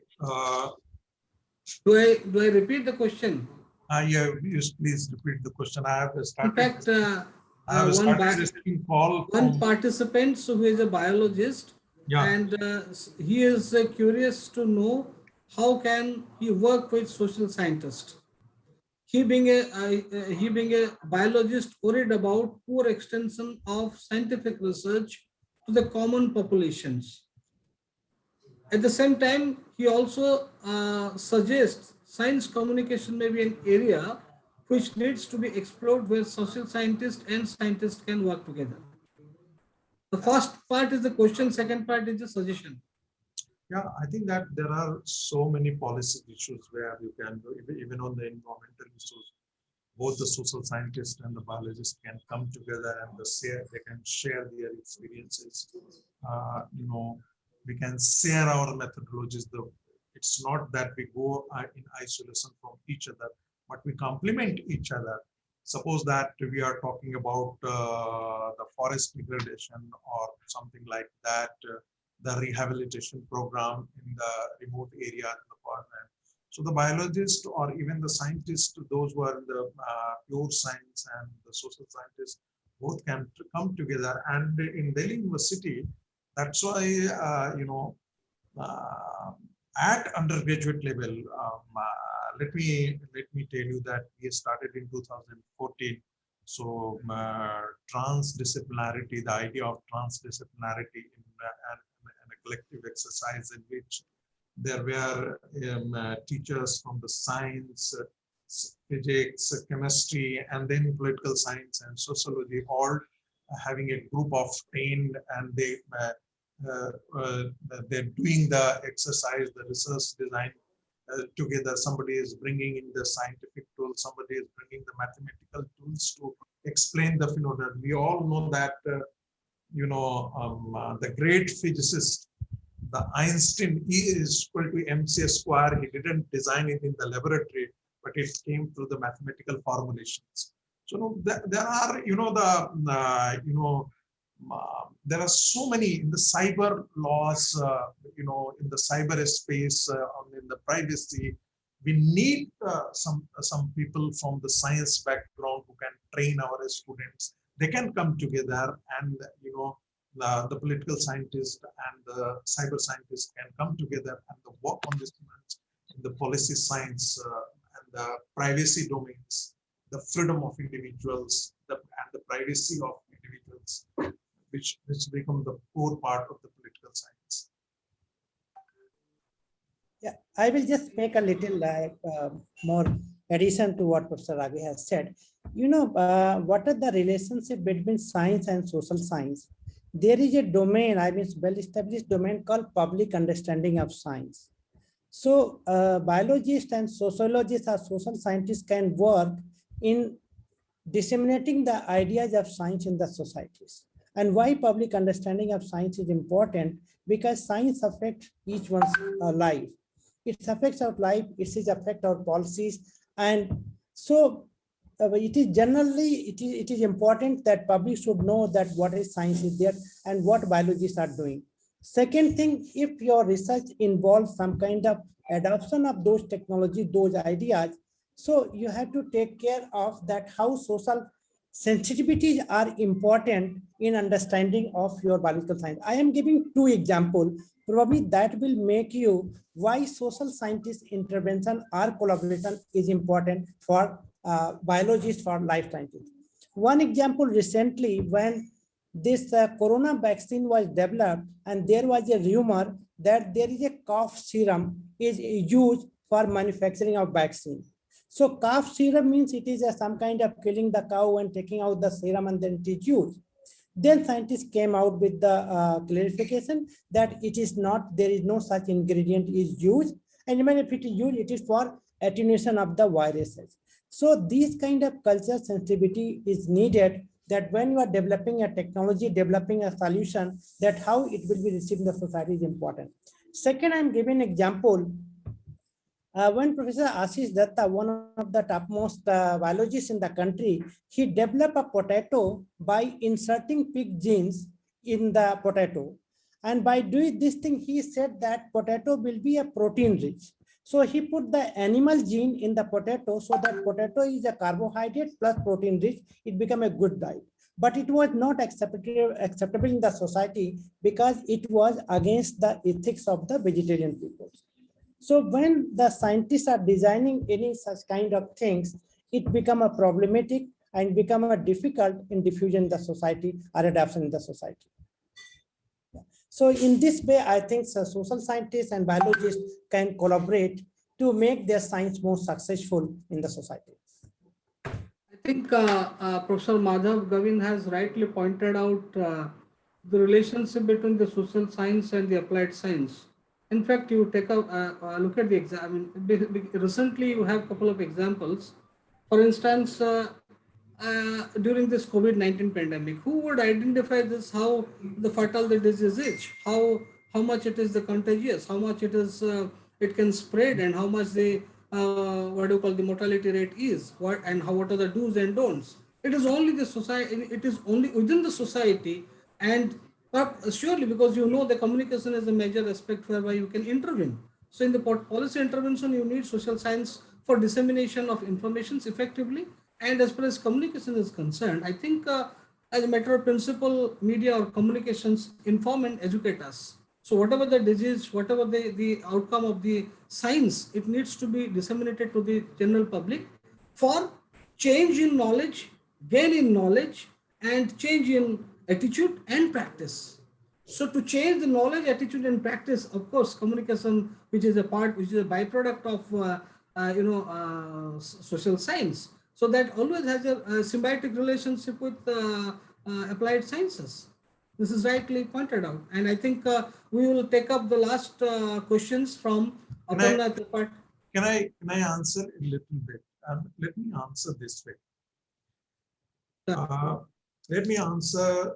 Do I repeat the question? Yeah, please repeat the question. I have In started. fact, I have started receiving call one from. participant, so who is a biologist, Yeah. and he is curious to know how can he work with social scientists. He being a biologist worried about poor extension of scientific research to the common populations. At the same time, he also suggests science communication may be an area which needs to be explored where social scientists and scientists can work together. The first part is the question, second part is the suggestion. Yeah, I think that there are so many policy issues where you can do, even on the environmental issues, both the social scientists and the biologists can come together and they can share their experiences. We can share our methodologies. It's not that we go in isolation from each other, but we complement each other. Suppose that we are talking about the forest degradation or something like that, the rehabilitation program in the remote area in the forest. So the biologists or even the scientists, those who are in the pure science and the social scientists, both can come together. And in Delhi University, that's why, at undergraduate level, let me tell you that we started in 2014. So transdisciplinarity, the idea of transdisciplinarity in a collective exercise in which there were teachers from the science, physics, chemistry, and then political science and sociology, all having a group of 10, and they're doing the exercise, the research design together. Somebody is bringing in the scientific tools, somebody is bringing the mathematical tools to explain the phenomenon. We all know that, the great physicist, the Einstein, E is equal to mc square. He didn't design it in the laboratory, but it came through the mathematical formulations. So there are, there are so many in the cyber laws, in the cyberspace, in the privacy. We need some people from the science background who can train our students. They can come together, and the political scientists and the cyber scientists can come together and work on this in the policy science and the privacy domains, the freedom of individuals, and the privacy of individuals, which become the core part of the political science. Yeah, I will just make a little more addition to what Professor Ragi has said. What are the relationship between science and social science? There is a domain, well-established domain called public understanding of science. So biologists and sociologists or social scientists can work in disseminating the ideas of science in the societies. And why public understanding of science is important? Because science affects each one's life. It affects our life, it affects our policies. And so it is important that public should know that what is science is there and what biologists are doing. Second thing, if your research involves some kind of adoption of those technology, those ideas, so you have to take care of that, how social sensitivities are important in understanding of your biological science. I am giving two examples. Probably that will make you why social scientist intervention or collaboration is important for biologists, for life sciences. One example, recently when this corona vaccine was developed, and there was a rumor that there is a cough serum is used for manufacturing of vaccine. So cough serum means it is some kind of killing the cow and taking out the serum and then it is used. Then scientists came out with the clarification that it is not, there is no such ingredient is used. And even if it is used, it is for attenuation of the viruses. So this kind of cultural sensitivity is needed, that when you are developing a technology, developing a solution, that how it will be received in the society is important. Second, I'm giving an example. When Professor Ashish Datta, one of the topmost biologists in the country, he developed a potato by inserting pig genes in the potato. And by doing this thing, he said that potato will be a protein rich. So he put the animal gene in the potato, so that potato is a carbohydrate plus protein rich. It became a good diet. But it was not acceptable in the society because it was against the ethics of the vegetarian people. So when the scientists are designing any such kind of things, it become a problematic and become a difficult in diffusion in the society or adoption in the society. So in this way, I think social scientists and biologists can collaborate to make their science more successful in the society. I think Professor Madhav Govind has rightly pointed out the relationship between the social science and the applied science. In fact, you take a look at the exam. Recently, you have a couple of examples. For instance, during this COVID-19 pandemic, who would identify this, how the fatal the disease is, how much it is the contagious, how much it is it can spread, and how much the what do you call the mortality rate is, what are the do's and don'ts. It is only the society, it is only within the society, and surely because the communication is a major aspect whereby you can intervene. So in the policy intervention, you need social science for dissemination of information effectively. And as far as communication is concerned, I think as a matter of principle, media or communications inform and educate us. So whatever the disease, whatever the outcome of the science, it needs to be disseminated to the general public for change in knowledge, gain in knowledge, and change in attitude and practice. So to change the knowledge, attitude, and practice, of course, communication, which is a byproduct of social science. So that always has a symbiotic relationship with applied sciences. This is rightly pointed out, and I think we will take up the last questions from Atanu. Can I answer a little bit? Let me answer this way. Let me answer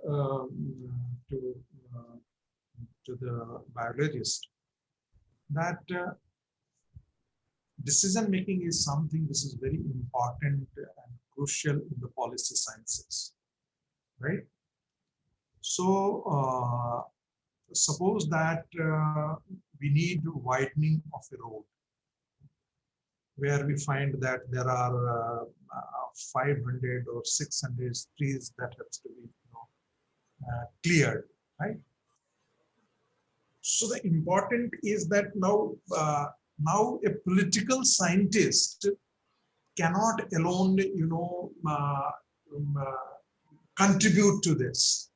to the biologist that decision making is something which is very important and crucial in the policy sciences, right? So suppose that we need widening of a road where we find that there are 500 or 600 trees that has to be cleared, right? So the important is that now a political scientist cannot alone contribute to this,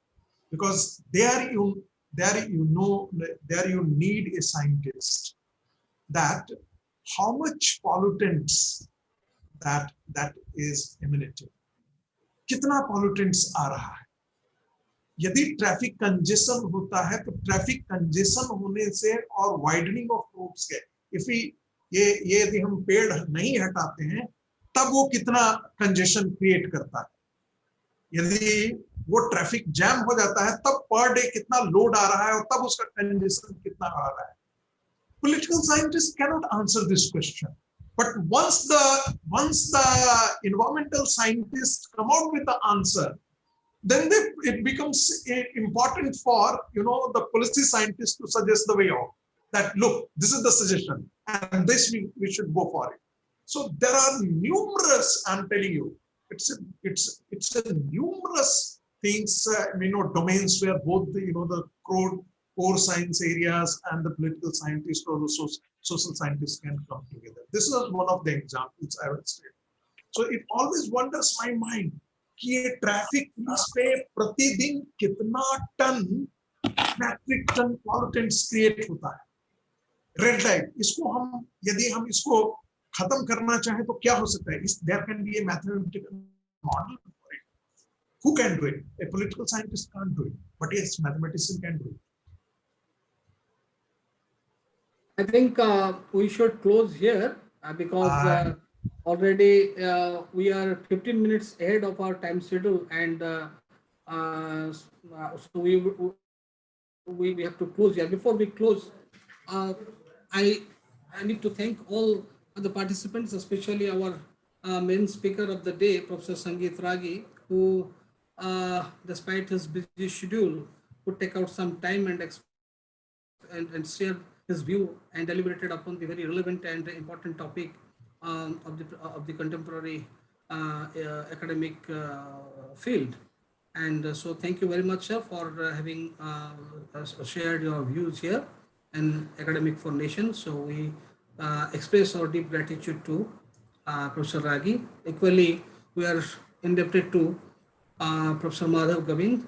because there you need a scientist that how much pollutants that is emanating, कितना pollutants आ रहा है. यदि traffic congestion होता है तो traffic congestion होने से और वाइडनिंग ऑफ रोड्स के ये यदि हम पेड़ नहीं हटाते हैं तब वो कितना कंजेशन क्रिएट करता है. यदि वो ट्रैफिक जैम हो जाता है तब पर डे कितना लोड आ रहा है और तब उसका कंजेशन कितना आ रहा है. Political scientists cannot answer this question, but once the environmental scientists come out with the answer, then it becomes important for the policy scientists to suggest the way out. That look, this is the suggestion, and this we should go for it. So there are numerous. I'm telling you, it's a numerous things. Domains where both the core science areas and the political scientists or the social scientists can come together. This is one of the examples I would say. So it always wonders my mind कि ये traffic police पे प्रतिदिन कितना ton metric ton pollutants create होता है. Red light, इसको हम यदि हम इसको खत्म करना चाहें तो क्या हो सकता है? There can be a mathematical model for it. Who can do it? A political scientist can't do it, but yes mathematician can do it. I think we should close here because already we are 15 minutes ahead of our time schedule, and so we have to close here. Before we close, I need to thank all the participants, especially our main speaker of the day, Professor Sangit Ragi, who despite his busy schedule could take out some time and explain and share his view and deliberated upon the very relevant and important topic of the contemporary academic field. And so thank you very much, sir, for having shared your views here in Academic for Nation. So we express our deep gratitude to Professor Ragi. Equally, we are indebted to Professor Madhav Govind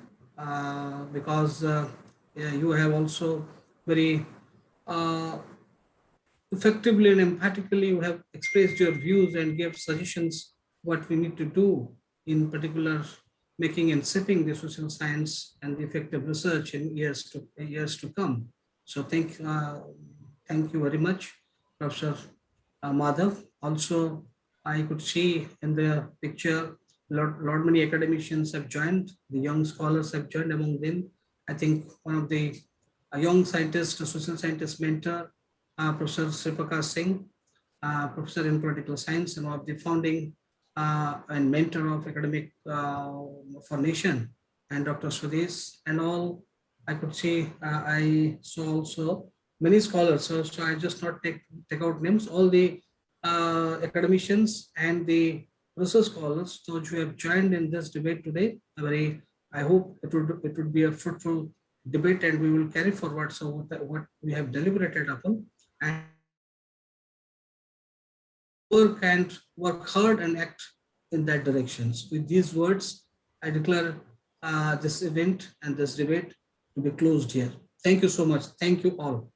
because yeah, you have also very effectively and emphatically you have expressed your views and gave suggestions what we need to do in particular making and shaping the social science and the effective research in years to come. So thank you very much, Professor Madhav. Also, I could see in the picture lot many academicians have joined. The young scholars have joined among them. I think one of the young scientist, social scientist mentor, Professor Sriprakash Singh, professor in political science and one of the founding and mentor of Academic for Nation, and Dr. Swadesh and all. I could see, I saw also many scholars. So I just not take out names, all the academicians and the research scholars, those who have joined in this debate today. I hope it would be a fruitful debate and we will carry forward so what we have deliberated upon and work hard and act in that direction. So with these words, I declare this event and this debate to be closed here. Thank you so much. Thank you all.